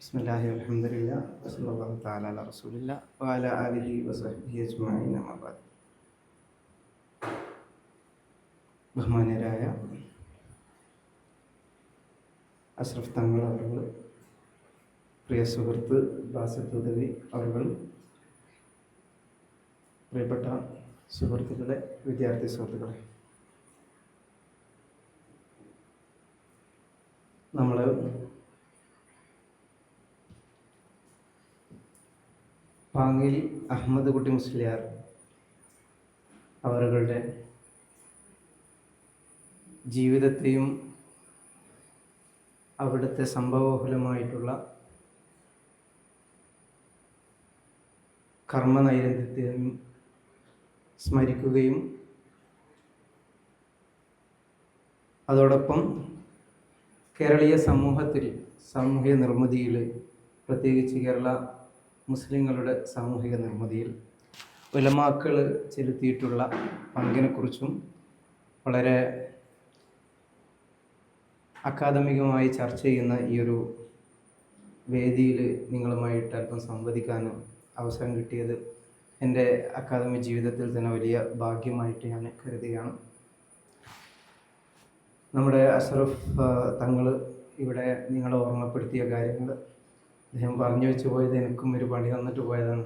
ബിസ്മില്ലാഹി അൽഹംദുലില്ലാ വസല്ലല്ലാഹു തആല അലാ റസൂലില്ലാ വഅലാ ആലിഹി വസഹ്ബിഹി അജ്മഈൻ അമ്മാ ബഅദ്. ബഹുമാന്യരായ അഷ്റഫ് തങ്ങൾ അവർ, പ്രിയ സുഹൃത്ത് ബാസിത്ത് ഉദവി അവർ, പ്രിയപ്പെട്ട സുഹൃത്തുക്കളെ, വിദ്യാർത്ഥി സുഹൃത്തുക്കളെ, നമ്മൾ പാങ്ങിൽ അഹമ്മദ് കുട്ടി മുസ്ലിയാർ അവരുടെ ജീവിതത്തെയും അവിടുത്തെ സംഭവബഹുലമായിട്ടുള്ള കർമ്മനൈരന്തര്യത്തെയും സ്മരിക്കുകയും അതോടൊപ്പം കേരളീയ സമൂഹത്തിൽ സാമൂഹിക നിർമ്മിതിയിൽ, പ്രത്യേകിച്ച് കേരള മുസ്ലിങ്ങളുടെ സാമൂഹിക നിർമ്മിതിയിൽ ഉലമാക്കൾ ചെലുത്തിയിട്ടുള്ള പങ്കിനെക്കുറിച്ചും വളരെ അക്കാദമികമായി ചർച്ച ചെയ്യുന്ന ഈ ഒരു വേദിയിൽ നിങ്ങളുമായിട്ട് അല്പം സംവദിക്കാനും അവസരം കിട്ടിയത് എൻ്റെ അക്കാദമിക് ജീവിതത്തിൽ തന്നെ വലിയ ഭാഗ്യമായിട്ട് ഞാൻ കരുതുകയാണ്. നമ്മുടെ അഷ്റഫ് തങ്ങൾ ഇവിടെ നിങ്ങളെ ഓർമ്മപ്പെടുത്തിയ കാര്യങ്ങൾ അദ്ദേഹം പറഞ്ഞു വെച്ച് പോയത് എനിക്കും ഒരു പണി തന്നിട്ട് പോയതാണ്.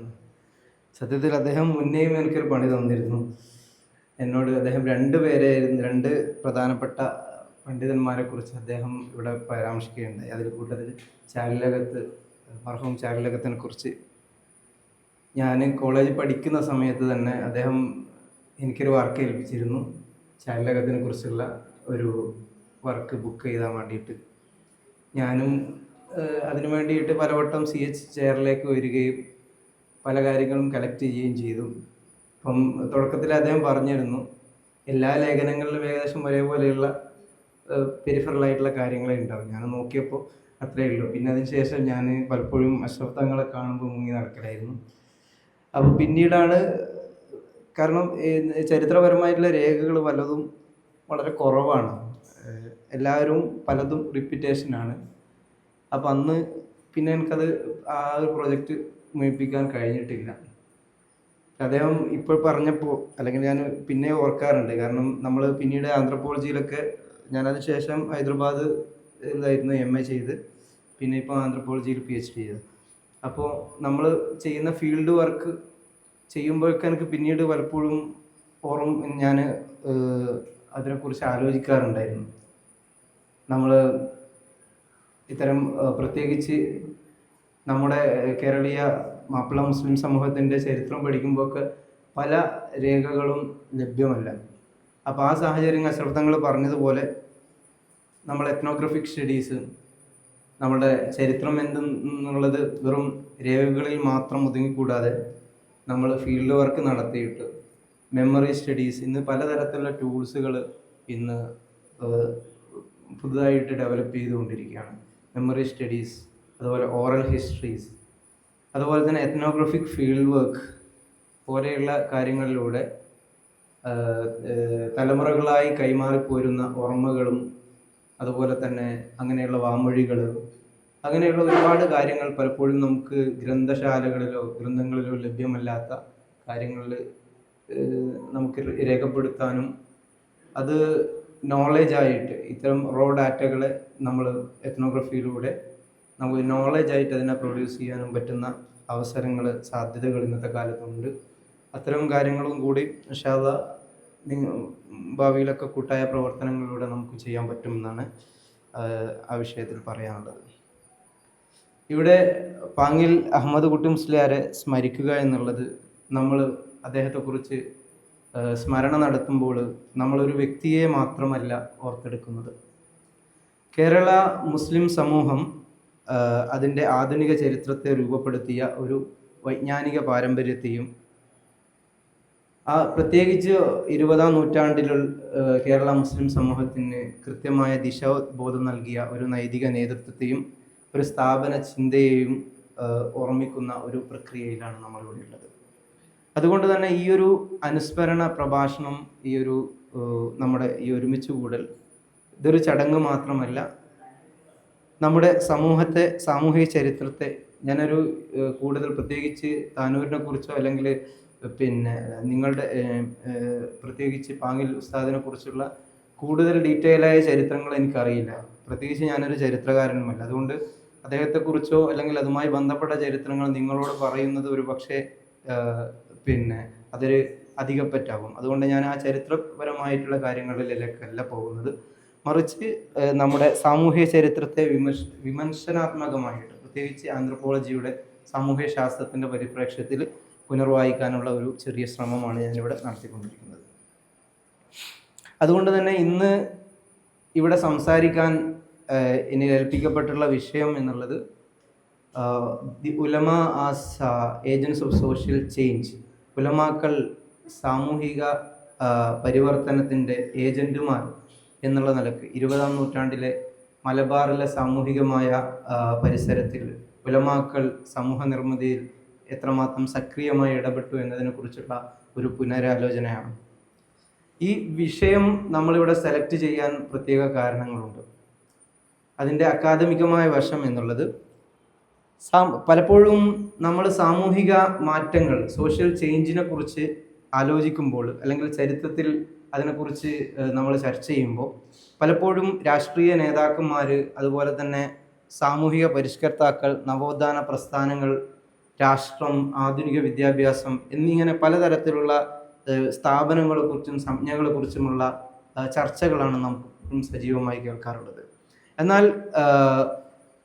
സത്യത്തിൽ അദ്ദേഹം മുന്നേയും എനിക്കൊരു പണി തന്നിരുന്നു. എന്നോട് അദ്ദേഹം രണ്ട് പ്രധാനപ്പെട്ട പണ്ഡിതന്മാരെ കുറിച്ച് അദ്ദേഹം ഇവിടെ പരാമർശിക്കുകയുണ്ടായി. അതിൽ കൂട്ടത്തിൽ മർഹൂം ചാരുലകത്തിനെ കുറിച്ച് ഞാൻ കോളേജിൽ പഠിക്കുന്ന സമയത്ത് തന്നെ അദ്ദേഹം എനിക്കൊരു വർക്ക് ഏൽപ്പിച്ചിരുന്നു. ചാരുലകത്തിനെ കുറിച്ചുള്ള ഒരു വർക്ക് ബുക്ക് ചെയ്താൽ വേണ്ടിയിട്ട് ഞാനും അതിനു വേണ്ടിയിട്ട് പലവട്ടം CH ചെയറിലേക്ക് വരികയും പല കാര്യങ്ങളും കളക്ട് ചെയ്യുകയും ചെയ്തു. അപ്പം തുടക്കത്തിൽ അദ്ദേഹം പറഞ്ഞിരുന്നു എല്ലാ ലേഖനങ്ങളിലും ഏകദേശം ഒരേപോലെയുള്ള പെരിഫറലായിട്ടുള്ള കാര്യങ്ങളെ ഉണ്ടാവും. ഞാൻ നോക്കിയപ്പോൾ അത്രയേ ഉള്ളൂ. പിന്നെ അതിന് ശേഷം ഞാൻ പലപ്പോഴും അഷ്റഫ് തങ്ങളെ കാണുമ്പോൾ മുങ്ങി നടക്കലായിരുന്നു. അപ്പോൾ പിന്നീടാണ്, കാരണം ചരിത്രപരമായിട്ടുള്ള രേഖകൾ പലതും വളരെ കുറവാണ്, എല്ലാവരും പലതും റിപ്പീറ്റേഷനാണ്. അപ്പം അന്ന് പിന്നെ എനിക്കത് ആ ഒരു പ്രൊജക്റ്റ് മുഴുപ്പിക്കാൻ കഴിഞ്ഞിട്ടില്ല. അദ്ദേഹം ഇപ്പോൾ പറഞ്ഞപ്പോൾ, അല്ലെങ്കിൽ ഞാൻ പിന്നെ ഓർക്കാറുണ്ട്, കാരണം നമ്മൾ പിന്നീട് ആന്ത്രപ്പോളജിയിലൊക്കെ, ഞാനതിന് ശേഷം ഹൈദരാബാദ് ഇതായിരുന്നു MA ചെയ്ത്, പിന്നെ ഇപ്പോൾ ആന്ത്രപ്പോളജിയിൽ PhD ചെയ്തു. അപ്പോൾ നമ്മൾ ചെയ്യുന്ന ഫീൽഡ് വർക്ക് ചെയ്യുമ്പോഴൊക്കെ എനിക്ക് പിന്നീട് പലപ്പോഴും ഞാൻ അതിനെക്കുറിച്ച് ആലോചിക്കാറുണ്ടായിരുന്നു. നമ്മൾ ഇത്തരം പ്രത്യേകിച്ച് നമ്മുടെ കേരളീയ മാപ്പിള മുസ്ലിം സമൂഹത്തിൻ്റെ ചരിത്രം പഠിക്കുമ്പോഴൊക്കെ പല രേഖകളും ലഭ്യമല്ല. അപ്പോൾ ആ സാഹചര്യം അഷ്റഫ് തങ്ങൾ പറഞ്ഞതുപോലെ നമ്മൾ എത്നോഗ്രഫിക് സ്റ്റഡീസ്, നമ്മുടെ ചരിത്രം എന്തെന്നുള്ളത് വെറും രേഖകളിൽ മാത്രം ഒതുങ്ങിക്കൂടാതെ നമ്മൾ ഫീൽഡ് വർക്ക് നടത്തിയിട്ട് മെമ്മറി സ്റ്റഡീസ്, ഇന്ന് പലതരത്തിലുള്ള ടൂൾസുകൾ ഇന്ന് പുതുതായിട്ട് ഡെവലപ്പ് ചെയ്തുകൊണ്ടിരിക്കുകയാണ്. മെമ്മറി സ്റ്റഡീസ്, അതുപോലെ ഓറൽ ഹിസ്റ്ററീസ്, അതുപോലെ തന്നെ എത്നോഗ്രഫിക് ഫീൽഡ് വർക്ക് പോലെയുള്ള കാര്യങ്ങളിലൂടെ തലമുറകളായി കൈമാറിപ്പോരുന്ന ഓർമ്മകളും, അതുപോലെ തന്നെ അങ്ങനെയുള്ള വാമൊഴികൾ, അങ്ങനെയുള്ള ഒരുപാട് കാര്യങ്ങൾ പലപ്പോഴും നമുക്ക് ഗ്രന്ഥശാലകളിലോ ഗ്രന്ഥങ്ങളിലോ ലഭ്യമല്ലാത്ത കാര്യങ്ങളിൽ നമുക്ക് രേഖപ്പെടുത്താനും, അത് നോളേജായിട്ട് ഇത്തരം റോ ഡാറ്റകളെ നമ്മൾ എത്നോഗ്രഫിയിലൂടെ നമുക്ക് നോളേജായിട്ട് അതിനെ പ്രൊഡ്യൂസ് ചെയ്യാനും പറ്റുന്ന അവസരങ്ങൾ, സാധ്യതകൾ ഇന്നത്തെ കാലത്തുണ്ട്. അത്തരം കാര്യങ്ങളും കൂടി ഇൻഷാ അല്ലാഹ് ഭാവിയിലൊക്കെ കൂട്ടായ പ്രവർത്തനങ്ങളിലൂടെ നമുക്ക് ചെയ്യാൻ പറ്റുമെന്നാണ് ആ വിഷയത്തിൽ പറയാനുള്ളത്. ഇവിടെ പാങ്ങിൽ അഹമ്മദ് കുട്ടി മുസ്ലിയാരെ സ്മരിക്കുക എന്നുള്ളത്, നമ്മൾ അദ്ദേഹത്തെക്കുറിച്ച് സ്മരണ നടത്തുമ്പോൾ നമ്മളൊരു വ്യക്തിയെ മാത്രമല്ല ഓർത്തെടുക്കുന്നത്. കേരള മുസ്ലിം സമൂഹം അതിൻ്റെ ആധുനിക ചരിത്രത്തെ രൂപപ്പെടുത്തിയ ഒരു വൈജ്ഞാനിക പാരമ്പര്യത്തെയും, പ്രത്യേകിച്ച് 20-ാം നൂറ്റാണ്ടിലുള്ള കേരള മുസ്ലിം സമൂഹത്തിന് കൃത്യമായ ദിശാബോധം നൽകിയ ഒരു നൈതിക നേതൃത്വത്തെയും ഒരു സ്ഥാപന ചിന്തയെയും ഓർമ്മിക്കുന്ന ഒരു പ്രക്രിയയിലാണ് നമ്മളിവിടെ ഉള്ളത്. അതുകൊണ്ട് തന്നെ ഈ ഒരു അനുസ്മരണ പ്രഭാഷണം, ഈ ഒരു നമ്മുടെ ഈ ഒരുമിച്ച് കൂടൽ, ഇതൊരു ചടങ്ങ് മാത്രമല്ല, നമ്മുടെ സമൂഹത്തെ, സാമൂഹിക ചരിത്രത്തെ ഞാനൊരു കൂടുതൽ പ്രത്യേകിച്ച് താനൂരിനെ കുറിച്ചോ അല്ലെങ്കിൽ പിന്നെ നിങ്ങളുടെ പ്രത്യേകിച്ച് പാങ്ങിൽ ഉസ്താദിനെ കുറിച്ചുള്ള കൂടുതൽ ഡീറ്റെയിലായ ചരിത്രങ്ങൾ എനിക്കറിയില്ല. പ്രത്യേകിച്ച് ഞാനൊരു ചരിത്രകാരനുമല്ല. അതുകൊണ്ട് അദ്ദേഹത്തെക്കുറിച്ചോ അല്ലെങ്കിൽ അതുമായി ബന്ധപ്പെട്ട ചരിത്രങ്ങൾ നിങ്ങളോട് പറയുന്നത് ഒരു പക്ഷേ പിന്നെ അതൊരു അധികപ്പറ്റാകും. അതുകൊണ്ട് ഞാൻ ആ ചരിത്രപരമായിട്ടുള്ള കാര്യങ്ങളിലേക്കല്ല പോകുന്നത്. മറിച്ച് നമ്മുടെ സാമൂഹ്യ ചരിത്രത്തെ വിമർശനാത്മകമായിട്ട്, പ്രത്യേകിച്ച് ആന്ത്രപ്പോളജിയുടെ സാമൂഹ്യ ശാസ്ത്രത്തിൻ്റെ പരിപ്രേക്ഷ്യത്തിൽ പുനർവായിക്കാനുള്ള ഒരു ചെറിയ ശ്രമമാണ് ഞാനിവിടെ നടത്തിക്കൊണ്ടിരിക്കുന്നത്. അതുകൊണ്ട് തന്നെ ഇന്ന് ഇവിടെ സംസാരിക്കാൻ ഇനി ഏൽപ്പിക്കപ്പെട്ടുള്ള വിഷയം എന്നുള്ളത് the Ulama as agents of social change, ഉലമാക്കൾ സാമൂഹിക പരിവർത്തനത്തിൻ്റെ ഏജന്റുമാർ എന്നുള്ള നിലക്ക് 20-ാം നൂറ്റാണ്ടിലെ മലബാറിലെ സാമൂഹികമായ പരിസരത്തിൽ ഉലമാക്കൾ സമൂഹ നിർമ്മിതിയിൽ എത്രമാത്രം സക്രിയമായി ഇടപെട്ടു എന്നതിനെക്കുറിച്ചുള്ള ഒരു പുനരാലോചനയാണ്. ഈ വിഷയം നമ്മളിവിടെ സെലക്ട് ചെയ്യാൻ പ്രത്യേക കാരണങ്ങളുണ്ട്. അതിൻ്റെ അക്കാദമികമായ വശം എന്നുള്ളത് പലപ്പോഴും നമ്മൾ സാമൂഹിക മാറ്റങ്ങൾ, സോഷ്യൽ ചേഞ്ചിനെ കുറിച്ച് ആലോചിക്കുമ്പോൾ അല്ലെങ്കിൽ ചരിത്രത്തിൽ അതിനെക്കുറിച്ച് നമ്മൾ ചർച്ച ചെയ്യുമ്പോൾ പലപ്പോഴും രാഷ്ട്രീയ നേതാക്കന്മാർ, അതുപോലെ തന്നെ സാമൂഹിക പരിഷ്കർത്താക്കൾ, നവോത്ഥാന പ്രസ്ഥാനങ്ങൾ, രാഷ്ട്രം, ആധുനിക വിദ്യാഭ്യാസം എന്നിങ്ങനെ പലതരത്തിലുള്ള സ്ഥാപനങ്ങളെക്കുറിച്ചും സംജ്ഞകളെക്കുറിച്ചുമുള്ള ചർച്ചകളാണ് നമുക്ക് സജീവമായി കേൾക്കാറുള്ളത്. എന്നാൽ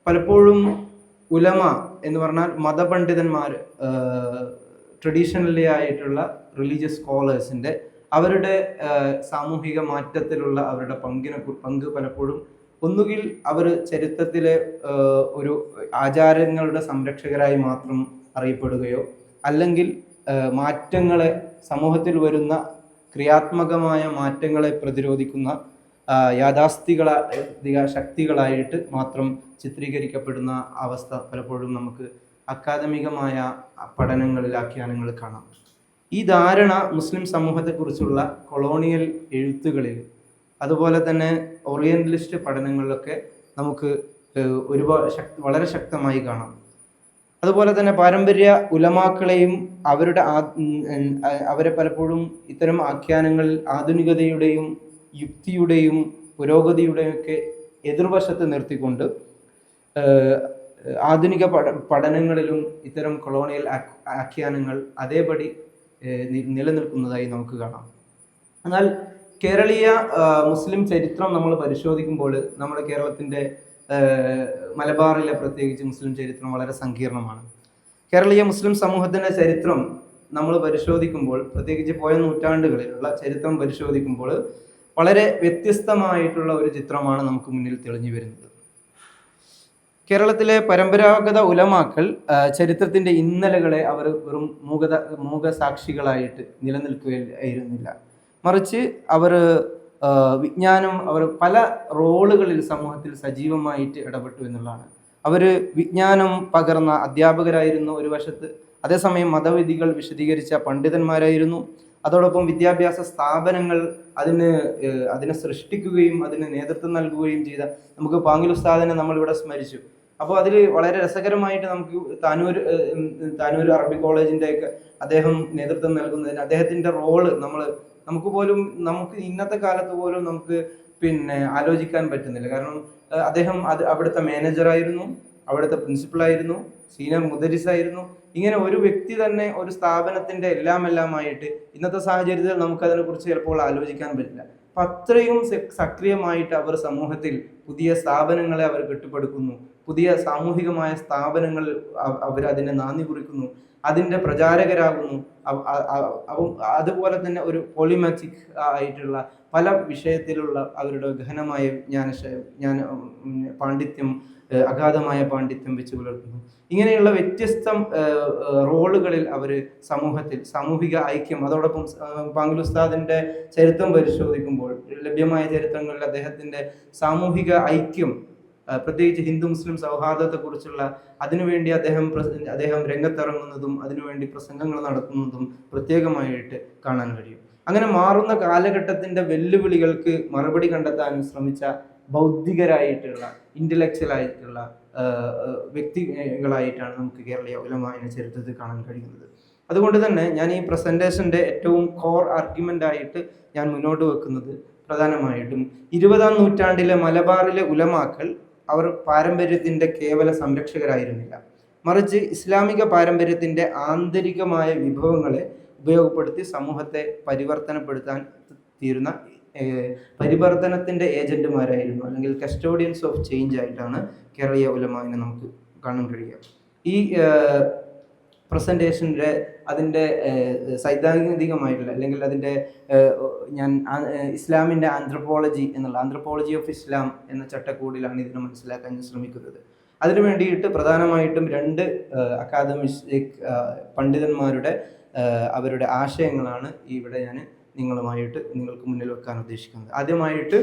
പലപ്പോഴും ഉലമ എന്ന് പറഞ്ഞാൽ മതപണ്ഡിതന്മാർ, ട്രഡീഷണലി ആയിട്ടുള്ള റിലീജിയസ് സ്കോളേഴ്സിൻ്റെ അവരുടെ സാമൂഹിക മാറ്റത്തിലുള്ള അവരുടെ പങ്ക് പലപ്പോഴും ഒന്നുകിൽ അവർ ചരിത്രത്തിലെ ഒരു ആചാരങ്ങളുടെ സംരക്ഷകരായി മാത്രം അറിയപ്പെടുകയോ, അല്ലെങ്കിൽ മാറ്റങ്ങളെ, സമൂഹത്തിൽ വരുന്ന ക്രിയാത്മകമായ മാറ്റങ്ങളെ പ്രതിരോധിക്കുന്ന യാഥാസ്ഥിതിക ശക്തികളായിട്ട് മാത്രം ചിത്രീകരിക്കപ്പെടുന്ന അവസ്ഥ പലപ്പോഴും നമുക്ക് അക്കാദമികമായ പഠനങ്ങളിൽ, ആഖ്യാനങ്ങളിൽ കാണാം. ഈ ധാരണ മുസ്ലിം സമൂഹത്തെക്കുറിച്ചുള്ള കൊളോണിയൽ എഴുത്തുകളിൽ, അതുപോലെ തന്നെ ഓറിയന്റലിസ്റ്റ് പഠനങ്ങളിലൊക്കെ നമുക്ക് വളരെ ശക്തമായി കാണാം. അതുപോലെ തന്നെ പാരമ്പര്യ ഉലമാക്കളെയും അവരെ പലപ്പോഴും ഇത്തരം ആഖ്യാനങ്ങളിൽ ആധുനികതയുടെയും യുക്തിയുടെയും പുരോഗതിയുടെയും ഒക്കെ എതിർവശത്ത് നിർത്തിക്കൊണ്ട് ആധുനിക പഠനങ്ങളിലും ഇത്തരം കൊളോണിയൽ ആഖ്യാനങ്ങൾ അതേപടി നിലനിൽക്കുന്നതായി നമുക്ക് കാണാം. എന്നാൽ കേരളീയ മുസ്ലിം ചരിത്രം നമ്മൾ പരിശോധിക്കുമ്പോൾ നമ്മുടെ കേരളത്തിൻ്റെ മലബാറിലെ പ്രത്യേകിച്ച് മുസ്ലിം ചരിത്രം വളരെ സങ്കീർണമാണ്. കേരളീയ മുസ്ലിം സമൂഹത്തിൻ്റെ ചരിത്രം നമ്മൾ പരിശോധിക്കുമ്പോൾ, പ്രത്യേകിച്ച് പോയ നൂറ്റാണ്ടുകളിലുള്ള ചരിത്രം പരിശോധിക്കുമ്പോൾ വളരെ വ്യത്യസ്തമായിട്ടുള്ള ഒരു ചിത്രമാണ് നമുക്ക് മുന്നിൽ തെളിഞ്ഞു വരുന്നത്. കേരളത്തിലെ പരമ്പരാഗത ഉലമാക്കൾ ചരിത്രത്തിൻ്റെ ഇന്നലകളെ അവർ വെറും മൂകസാക്ഷികളായിട്ട് നിലനിൽക്കുകയായിരുന്നില്ല. മറിച്ച് അവർ വിജ്ഞാനം, അവർ പല റോളുകളിൽ സമൂഹത്തിൽ സജീവമായിട്ട് ഇടപെട്ടു എന്നുള്ളതാണ്. അവർ വിജ്ഞാനം പകർന്ന അധ്യാപകരായിരുന്നു ഒരു വശത്ത്, അതേസമയം മതവിധികൾ വിശദീകരിച്ച പണ്ഡിതന്മാരായിരുന്നു. അതോടൊപ്പം വിദ്യാഭ്യാസ സ്ഥാപനങ്ങൾ അതിനെ സൃഷ്ടിക്കുകയും അതിന് നേതൃത്വം നൽകുകയും ചെയ്ത നമുക്ക് പാങ്ങിൽ ഉസ്താദിനെ നമ്മളിവിടെ സ്മരിച്ചു. അപ്പോൾ അതിൽ വളരെ രസകരമായിട്ട് നമുക്ക് താനൂർ അറബി കോളേജിൻ്റെ ഒക്കെ അദ്ദേഹം നേതൃത്വം നൽകുന്നതിന് അദ്ദേഹത്തിൻ്റെ റോള് നമുക്ക് ഇന്നത്തെ കാലത്ത് പോലും നമുക്ക് ആലോചിക്കാൻ പറ്റുന്നില്ല. കാരണം അദ്ദേഹം അവിടുത്തെ മാനേജറായിരുന്നു, അവിടുത്തെ പ്രിൻസിപ്പളായിരുന്നു, സീനിയർ മുദരിസായിരുന്നു. ഇങ്ങനെ ഒരു വ്യക്തി തന്നെ ഒരു സ്ഥാപനത്തിൻ്റെ എല്ലാമായിട്ട് ഇന്നത്തെ സാഹചര്യത്തിൽ നമുക്കതിനെക്കുറിച്ച് ചിലപ്പോൾ ആലോചിക്കാൻ പറ്റില്ല. അപ്പം അത്രയും സക്രിയമായിട്ട് അവർ സമൂഹത്തിൽ പുതിയ സ്ഥാപനങ്ങളെ അവർ കെട്ടിപ്പടുക്കുന്നു, പുതിയ സാമൂഹികമായ സ്ഥാപനങ്ങൾ അവരതിനെ നാന്ദി കുറിക്കുന്നു, അതിൻ്റെ പ്രചാരകരാകുന്നു. അതുപോലെ തന്നെ ഒരു പോളിമാറ്റിക് ആയിട്ടുള്ള പല വിഷയത്തിലുള്ള അവരുടെ ഗഹനമായ പാണ്ഡിത്യം, അഗാധമായ പാണ്ഡിത്യം വെച്ച് പുലർത്തുന്നു. ഇങ്ങനെയുള്ള വ്യത്യസ്ത റോളുകളിൽ അവർ സമൂഹത്തിൽ സാമൂഹിക ഐക്യം, അതോടൊപ്പം പാങ്ങിൽ ഉസ്താദിൻ്റെ ചരിത്രം പരിശോധിക്കുമ്പോൾ ലഭ്യമായ ചരിത്രങ്ങളിൽ അദ്ദേഹത്തിൻ്റെ സാമൂഹിക ഐക്യം, പ്രത്യേകിച്ച് ഹിന്ദു മുസ്ലിം സൗഹാർദ്ദത്തെക്കുറിച്ചുള്ള അതിനുവേണ്ടി അദ്ദേഹം രംഗത്തിറങ്ങുന്നതും അതിനുവേണ്ടി പ്രസംഗങ്ങൾ നടത്തുന്നതും പ്രത്യേകമായിട്ട് കാണാൻ കഴിയും. അങ്ങനെ മാറുന്ന കാലഘട്ടത്തിൻ്റെ വെല്ലുവിളികൾക്ക് മറുപടി കണ്ടെത്താൻ ശ്രമിച്ച ബൗദ്ധികരായിട്ടുള്ള ഇന്റലക്ച്വൽ ആയിട്ടുള്ള വ്യക്തികളായിട്ടാണ് നമുക്ക് കേരളീയ ഉലമായെ ചരിത്രത്തിൽ കാണാൻ കഴിയുന്നത്. അതുകൊണ്ട് തന്നെ ഞാൻ ഈ പ്രസന്റേഷന്റെ ഏറ്റവും കോർ ആർഗ്യുമെന്റ് ആയിട്ട് ഞാൻ മുന്നോട്ട് വെക്കുന്നത് പ്രധാനമായിട്ടും 20-ാം നൂറ്റാണ്ടിലെ മലബാറിലെ ഉലമാക്കൾ അവർ പാരമ്പര്യത്തിന്റെ കേവല സംരക്ഷകരായിരുന്നില്ല, മറിച്ച് ഇസ്ലാമിക പാരമ്പര്യത്തിന്റെ ആന്തരികമായ വിഭവങ്ങളെ ഉപയോഗപ്പെടുത്തി സമൂഹത്തെ പരിവർത്തനപ്പെടുത്താൻ തീരുന്ന പരിവർത്തനത്തിന്റെ ഏജന്റുമാരായിരുന്നു, അല്ലെങ്കിൽ കസ്റ്റോഡിയൻസ് ഓഫ് ചേഞ്ച് ആയിട്ടാണ് കേരളീയ ഉലമാനെ നമുക്ക് കാണാൻ കഴിയുക. ഈ പ്രസന്റേഷൻ്റെ അതിൻ്റെ സൈദ്ധാന്തികമായിട്ടുള്ള അല്ലെങ്കിൽ അതിൻ്റെ ഞാൻ ഇസ്ലാമിൻ്റെ ആന്ത്രപ്പോളജി എന്നുള്ള ആന്ത്രപ്പോളജി ഓഫ് ഇസ്ലാം എന്ന ചട്ടക്കൂടിലാണ് ഇതിനെ മനസ്സിലാക്കാൻ ശ്രമിക്കുന്നത്. അതിനു വേണ്ടിയിട്ട് പ്രധാനമായിട്ടും 2 അക്കാദമിക് പണ്ഡിതന്മാരുടെ അവരുടെ ആശയങ്ങളാണ് ഇവിടെ ഞാൻ നിങ്ങൾക്ക് മുന്നിൽ വെക്കാൻ ഉദ്ദേശിക്കുന്നത്. ആദ്യമായിട്ട്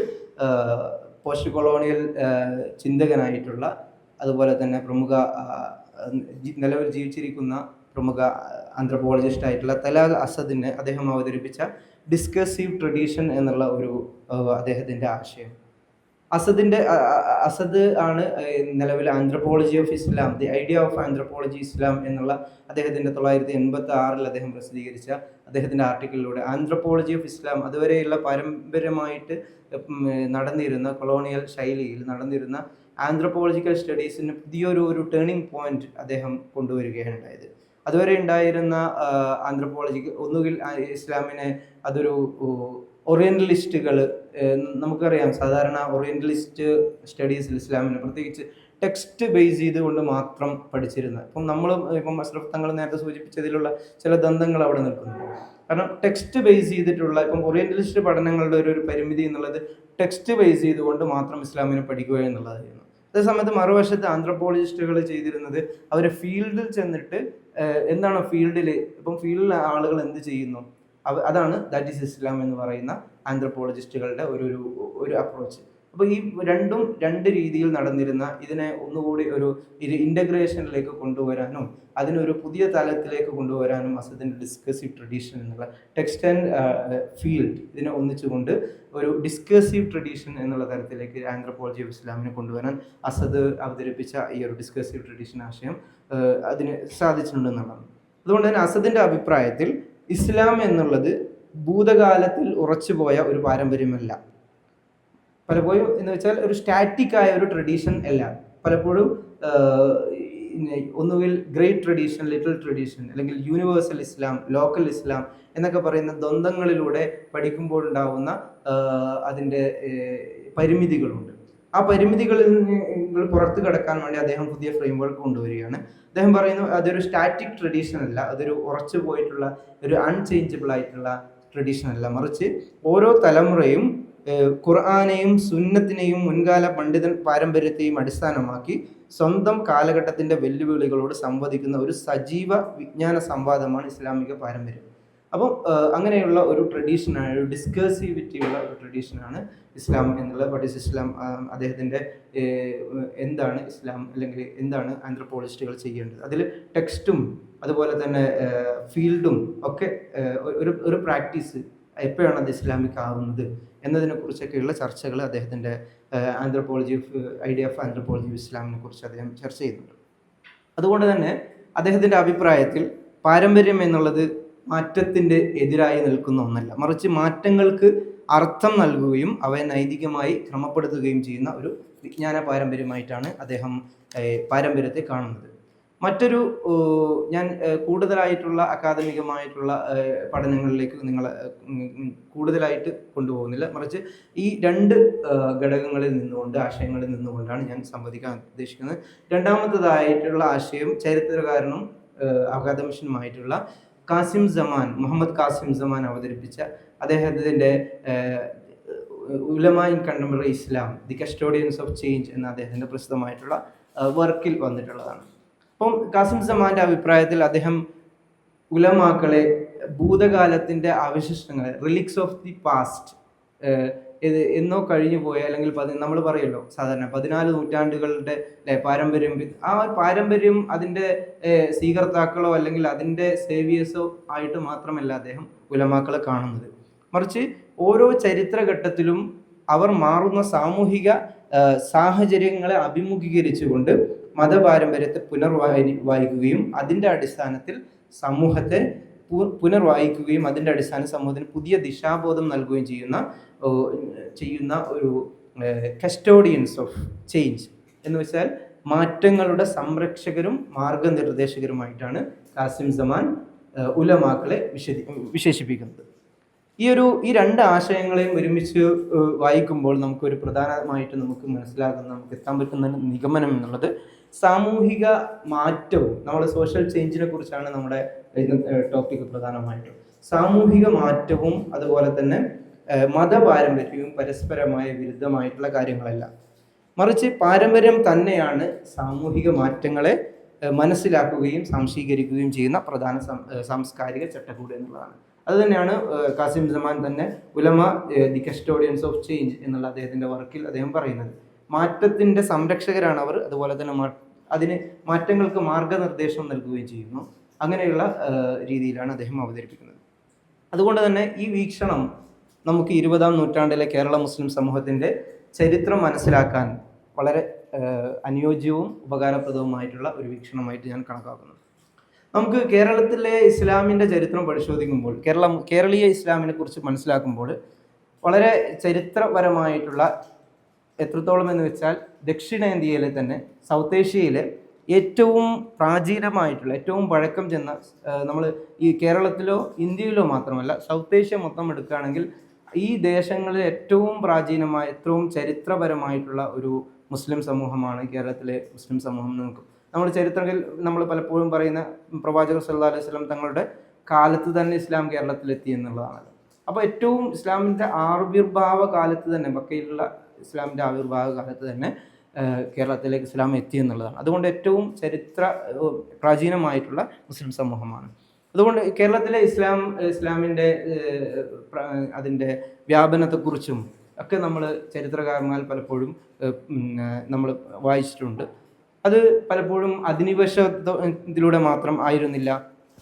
പോസ്റ്റ് കൊളോണിയൽ ചിന്തകനായിട്ടുള്ള അതുപോലെ തന്നെ പ്രമുഖ നിലവിൽ ജീവിച്ചിരിക്കുന്ന പ്രമുഖ ആന്ത്രപ്പോളജിസ്റ്റ് ആയിട്ടുള്ള തലാൽ അസദിനെ അദ്ദേഹം അവതരിപ്പിച്ച ഡിസ്കസീവ് ട്രഡീഷൻ എന്നുള്ള ഒരു അദ്ദേഹത്തിൻ്റെ ആശയം. അസദ് ആണ് നിലവിൽ anthropology of Islam, the idea of anthropology Islam എന്നുള്ള അദ്ദേഹത്തിൻ്റെ 1986 അദ്ദേഹം പ്രസിദ്ധീകരിച്ച അദ്ദേഹത്തിൻ്റെ ആർട്ടിക്കിളിലൂടെ ആന്ത്രപ്പോളജി ഓഫ് ഇസ്ലാം അതുവരെയുള്ള പാരമ്പര്യമായിട്ട് നടന്നിരുന്ന കൊളോണിയൽ ശൈലിയിൽ നടന്നിരുന്ന ആന്ത്രപ്പോളജിക്കൽ സ്റ്റഡീസിന് പുതിയൊരു ടേണിംഗ് പോയിന്റ് അദ്ദേഹം കൊണ്ടുവരികയാണ് ഉണ്ടായത്. അതുവരെ ഉണ്ടായിരുന്ന ആന്ത്രപ്പോളജിക്ക് ഒന്നുകിൽ ഇസ്ലാമിനെ അതൊരു ഓറിയന്റലിസ്റ്റുകൾ, നമുക്കറിയാം സാധാരണ ഓറിയന്റലിസ്റ്റ് സ്റ്റഡീസിൽ ഇസ്ലാമിനെ പ്രത്യേകിച്ച് ടെക്സ്റ്റ് ബേസ് ചെയ്തുകൊണ്ട് മാത്രം പഠിച്ചിരുന്നത്. ഇപ്പം അഷ്റഫ് തങ്ങൾ നേരത്തെ സൂചിപ്പിച്ചതിലുള്ള ചില ദന്തങ്ങൾ അവിടെ നിൽക്കുന്നുണ്ട്. കാരണം ടെക്സ്റ്റ് ബേസ് ചെയ്തിട്ടുള്ള ഇപ്പം ഓറിയന്റലിസ്റ്റ് പഠനങ്ങളുടെ ഒരു പരിമിതി എന്നുള്ളത് ടെക്സ്റ്റ് ബേസ് ചെയ്തുകൊണ്ട് മാത്രം ഇസ്ലാമിനെ പഠിക്കുക എന്നുള്ളതായിരുന്നു. അതേസമയത്ത് മറുവശത്ത് ആന്ത്രപ്പോളജിസ്റ്റുകൾ ചെയ്തിരുന്നത് അവർ ഫീൽഡിൽ ചെന്നിട്ട് എന്താണ് ഇപ്പം ഫീൽഡിലെ ആളുകൾ എന്ത് ചെയ്യുന്നു അതാണ് ദാറ്റ് ഈസ് ഇസ്ലാം എന്ന് പറയുന്ന ആന്ത്രപ്പോളജിസ്റ്റുകളുടെ ഒരു അപ്രോച്ച്. അപ്പോൾ ഈ രണ്ടും 2 രീതിയിൽ നടന്നിരുന്ന ഇതിനെ ഒന്നുകൂടി ഒരു ഇൻ്റഗ്രേഷനിലേക്ക് കൊണ്ടുവരാനും അതിനൊരു പുതിയ തലത്തിലേക്ക് കൊണ്ടുവരാനും അസദിൻ്റെ ഡിസ്കസീവ് ട്രഡീഷൻ എന്നുള്ള ടെക്സ്റ്റ് ആൻഡ് ഫീൽഡ് ഇതിനെ ഒന്നിച്ചുകൊണ്ട് ഒരു ഡിസ്കസീവ് ട്രഡീഷൻ എന്നുള്ള തരത്തിലേക്ക് ആന്ത്രപ്പോളജി ഓഫ് ഇസ്ലാമിനെ കൊണ്ടുവരാൻ അസദ് അവതരിപ്പിച്ച ഈ ഒരു ഡിസ്കസീവ് ട്രഡീഷൻ ആശയം അതിന് സാധിച്ചിട്ടുണ്ടെന്നുള്ളതാണ്. അതുകൊണ്ട് തന്നെ അസദിൻ്റെ അഭിപ്രായത്തിൽ ഇസ്ലാം എന്നുള്ളത് ഭൂതകാലത്തിൽ ഉറച്ചുപോയ ഒരു പാരമ്പര്യമല്ല, പലപ്പോഴും എന്ന് വെച്ചാൽ ഒരു സ്റ്റാറ്റിക് ആയ ഒരു ട്രഡീഷൻ അല്ല. പലപ്പോഴും ഒന്നുകിൽ ഗ്രേറ്റ് ട്രഡീഷൻ, ലിറ്റിൽ ട്രഡീഷൻ, അല്ലെങ്കിൽ യൂണിവേഴ്സൽ ഇസ്ലാം, ലോക്കൽ ഇസ്ലാം എന്നൊക്കെ പറയുന്ന ദ്വന്ദ്ങ്ങളിലൂടെ പഠിക്കുമ്പോഴുണ്ടാവുന്ന അതിൻ്റെ പരിമിതികളുണ്ട്. ആ പരിമിതികളിൽ നിന്ന് പുറത്തു കടക്കാൻ വേണ്ടി അദ്ദേഹം പുതിയ ഫ്രെയിം വർക്ക് കൊണ്ടുവരികയാണ്. അദ്ദേഹം പറയുന്നു അതൊരു സ്റ്റാറ്റിക് ട്രഡീഷൻ അല്ല, അതൊരു ഉറച്ചു പോയിട്ടുള്ള ഒരു അൺചേഞ്ചബിൾ ആയിട്ടുള്ള ട്രഡീഷൻ അല്ല, മറിച്ച് ഓരോ തലമുറയും ഖുർആനെയും സുന്നത്തിനെയും മുൻകാല പാരമ്പര്യത്തെയും അടിസ്ഥാനമാക്കി സ്വന്തം കാലഘട്ടത്തിൻ്റെ വെല്ലുവിളികളോട് സംവദിക്കുന്ന ഒരു സജീവ വിജ്ഞാന സംവാദമാണ് ഇസ്ലാമിക പാരമ്പര്യം. അപ്പം അങ്ങനെയുള്ള ഒരു ട്രഡീഷനാണ്, ഒരു ഡിസ്കേഴ്സിവിറ്റിയുള്ള ഒരു ട്രഡീഷനാണ് ഇസ്ലാം എന്നുള്ളത്. വാട്ട് ഈസ് ഇസ്ലാം, അദ്ദേഹത്തിൻ്റെ എന്താണ് ഇസ്ലാം അല്ലെങ്കിൽ എന്താണ് ആന്ത്രപ്പോളജിസ്റ്റുകൾ ചെയ്യേണ്ടത്, അതിൽ ടെക്സ്റ്റും അതുപോലെ തന്നെ ഫീൽഡും ഒക്കെ ഒരു പ്രാക്ടീസ് എപ്പോഴാണ് അത് ഇസ്ലാമിക് ആവുന്നത് എന്നതിനെക്കുറിച്ചൊക്കെയുള്ള ചർച്ചകൾ അദ്ദേഹത്തിൻ്റെ ഐഡിയ ഓഫ് ആന്ത്രപ്പോളജി ഓഫ് ഇസ്ലാമിനെ കുറിച്ച് അദ്ദേഹം ചർച്ച ചെയ്യുന്നുണ്ട്. അതുകൊണ്ട് തന്നെ അദ്ദേഹത്തിൻ്റെ അഭിപ്രായത്തിൽ പാരമ്പര്യം എന്നുള്ളത് മാറ്റത്തിൻ്റെ എതിരായി നിൽക്കുന്ന ഒന്നല്ല, മറിച്ച് മാറ്റങ്ങൾക്ക് അർത്ഥം നൽകുകയും അവയെ നൈതികമായി ക്രമപ്പെടുത്തുകയും ചെയ്യുന്ന ഒരു വിജ്ഞാന പാരമ്പര്യമായിട്ടാണ് അദ്ദേഹം പാരമ്പര്യത്തെ കാണുന്നത്. മറ്റൊരു ഞാൻ കൂടുതലായിട്ടുള്ള അക്കാദമികമായിട്ടുള്ള പഠനങ്ങളിലേക്ക് നിങ്ങളെ കൂടുതലായിട്ട് കൊണ്ടുപോകുന്നില്ല, മറിച്ച് ഈ 2 ഘടകങ്ങളിൽ നിന്നുകൊണ്ട് ആശയങ്ങളിൽ നിന്നുകൊണ്ടാണ് ഞാൻ സംവദിക്കാൻ ഉദ്ദേശിക്കുന്നത്. രണ്ടാമത്തേതായിട്ടുള്ള ആശയം ചരിത്രകാരനും അക്കാദമിഷ്യനുമായിട്ടുള്ള മുഹമ്മദ് കാസിം സമാൻ അവതരിപ്പിച്ച അദ്ദേഹത്തിൻ്റെ ഉലമ in contemporary Islam, the custodians of change എന്ന അദ്ദേഹത്തിൻ്റെ പ്രസിദ്ധമായിട്ടുള്ള വർക്കിൽ വന്നിട്ടുള്ളതാണ്. അപ്പം കാസിം സമാൻ്റെ അഭിപ്രായത്തിൽ അദ്ദേഹം ഉലമാക്കളെ ഭൂതകാലത്തിൻ്റെ അവശിഷ്ടങ്ങൾ, റിലിക്സ് ഓഫ് ദി പാസ്റ്റ്, എന്നോ കഴിഞ്ഞു പോയ അല്ലെങ്കിൽ നമ്മൾ പറയുമല്ലോ സാധാരണ 14 നൂറ്റാണ്ടുകളുടെ പാരമ്പര്യം, ആ പാരമ്പര്യം അതിൻ്റെ സ്വീകർത്താക്കളോ അല്ലെങ്കിൽ അതിൻ്റെ സേവിയേഴ്സോ ആയിട്ട് മാത്രമല്ല അദ്ദേഹം ഉലമാക്കളെ കാണുന്നത്, മറിച്ച് ഓരോ ചരിത്രഘട്ടത്തിലും അവർ മാറുന്ന സാമൂഹിക സാഹചര്യങ്ങളെ അഭിമുഖീകരിച്ചുകൊണ്ട് മതപാരമ്പര്യത്തെ പുനർവായിക്കുകയും അതിൻ്റെ അടിസ്ഥാനത്തിൽ സമൂഹത്തെ പുനർവായിക്കുകയും അതിൻ്റെ അടിസ്ഥാന സമൂഹത്തിന് പുതിയ ദിശാബോധം നൽകുകയും ചെയ്യുന്ന ഒരു കസ്റ്റോഡിയൻസ് ഓഫ് ചേഞ്ച് എന്ന് വെച്ചാൽ മാറ്റങ്ങളുടെ സംരക്ഷകരും മാർഗനിർദ്ദേശകരുമായിട്ടാണ് കാസിം സമാൻ ഉലമാക്കളെ വിശേഷിപ്പിക്കുന്നത്. ഈ രണ്ട് ആശയങ്ങളെയും ഒരുമിച്ച് വായിക്കുമ്പോൾ നമുക്കൊരു പ്രധാനമായിട്ട് നമുക്ക് എത്താൻ പറ്റുന്ന നിഗമനം എന്നുള്ളത് സാമൂഹിക മാറ്റവും, നമ്മുടെ സോഷ്യൽ ചേഞ്ചിനെ കുറിച്ചാണ് നമ്മുടെ ടോപ്പിക് പ്രധാനമായിട്ടും. സാമൂഹിക മാറ്റവും അതുപോലെ തന്നെ മതപാരമ്പര്യവും പരസ്പരമായ വിരുദ്ധമായിട്ടുള്ള കാര്യങ്ങളല്ല, മറിച്ച് പാരമ്പര്യം തന്നെയാണ് സാമൂഹിക മാറ്റങ്ങളെ മനസ്സിലാക്കുകയും സംശീകരിക്കുകയും ചെയ്യുന്ന പ്രധാന സാംസ്കാരിക ചട്ടക്കൂട് എന്നുള്ളതാണ്. അതുതന്നെയാണ് കാസിം സമാൻ തന്നെ ഉലമ ദി കസ്റ്റോഡിയൻസ് ഓഫ് ചേഞ്ച് എന്നുള്ള അദ്ദേഹത്തിൻ്റെ വർക്കിൽ അദ്ദേഹം പറയുന്നത്. മാറ്റത്തിൻ്റെ സംരക്ഷകരാണ് അവർ, അതുപോലെ തന്നെ അതിന് മാറ്റങ്ങൾക്ക് മാർഗനിർദ്ദേശം നൽകുകയും ചെയ്യുന്നു. അങ്ങനെയുള്ള രീതിയിലാണ് അദ്ദേഹം അവതരിപ്പിക്കുന്നത്. അതുകൊണ്ട് തന്നെ ഈ വീക്ഷണം നമുക്ക് 20-ാം നൂറ്റാണ്ടിലെ കേരള മുസ്ലിം സമൂഹത്തിൻ്റെ ചരിത്രം മനസ്സിലാക്കാൻ വളരെ അനുയോജ്യവും ഉപകാരപ്രദവുമായിട്ടുള്ള ഒരു വീക്ഷണമായിട്ട് ഞാൻ കണക്കാക്കുന്നു. നമുക്ക് കേരളത്തിലെ ഇസ്ലാമിൻ്റെ ചരിത്രം പരിശോധിക്കുമ്പോൾ, കേരളീയ ഇസ്ലാമിനെ കുറിച്ച് മനസ്സിലാക്കുമ്പോൾ വളരെ ചരിത്രപരമായിട്ടുള്ള, എത്രത്തോളം എന്ന് വെച്ചാൽ ദക്ഷിണേന്ത്യയിലെ തന്നെ സൗത്ത് ഏഷ്യയിലെ ഏറ്റവും പ്രാചീനമായിട്ടുള്ള, ഏറ്റവും പഴക്കം ചെന്ന, നമ്മൾ ഈ കേരളത്തിലോ ഇന്ത്യയിലോ മാത്രമല്ല സൗത്ത് ഏഷ്യ മൊത്തം എടുക്കുകയാണെങ്കിൽ ഈ ദേശങ്ങളിൽ ഏറ്റവും പ്രാചീനമായ, ഏറ്റവും ചരിത്രപരമായിട്ടുള്ള ഒരു മുസ്ലിം സമൂഹമാണ് കേരളത്തിലെ മുസ്ലിം സമൂഹം. നമ്മൾ ചരിത്രത്തിൽ നമ്മൾ പലപ്പോഴും പറയുന്ന പ്രവാചകർ സല്ലല്ലാഹു അലൈഹി വസല്ലം തങ്ങളുടെ കാലത്ത് തന്നെ ഇസ്ലാം കേരളത്തിലെത്തി എന്നുള്ളതാണല്ലോ. അപ്പോൾ ഏറ്റവും ഇസ്ലാമിൻ്റെ ആവിർഭാവ കാലത്ത് തന്നെ, മക്കയിലുള്ള ഇസ്ലാമിൻ്റെ ആവിർഭാവ കാലത്ത് തന്നെ കേരളത്തിലേക്ക് ഇസ്ലാം എത്തി എന്നുള്ളതാണ്. അതുകൊണ്ട് ഏറ്റവും പ്രാചീനമായിട്ടുള്ള മുസ്ലിം സമൂഹമാണ്. അതുകൊണ്ട് കേരളത്തിലെ ഇസ്ലാമിൻ്റെ അതിൻ്റെ വ്യാപനത്തെക്കുറിച്ചും ഒക്കെ നമ്മൾ ചരിത്രകാരന്മാർ പലപ്പോഴും നമ്മൾ വായിച്ചിട്ടുണ്ട്. അത് പലപ്പോഴും അധിനിവേശത്തിലൂടെ മാത്രം ആയിരുന്നില്ല.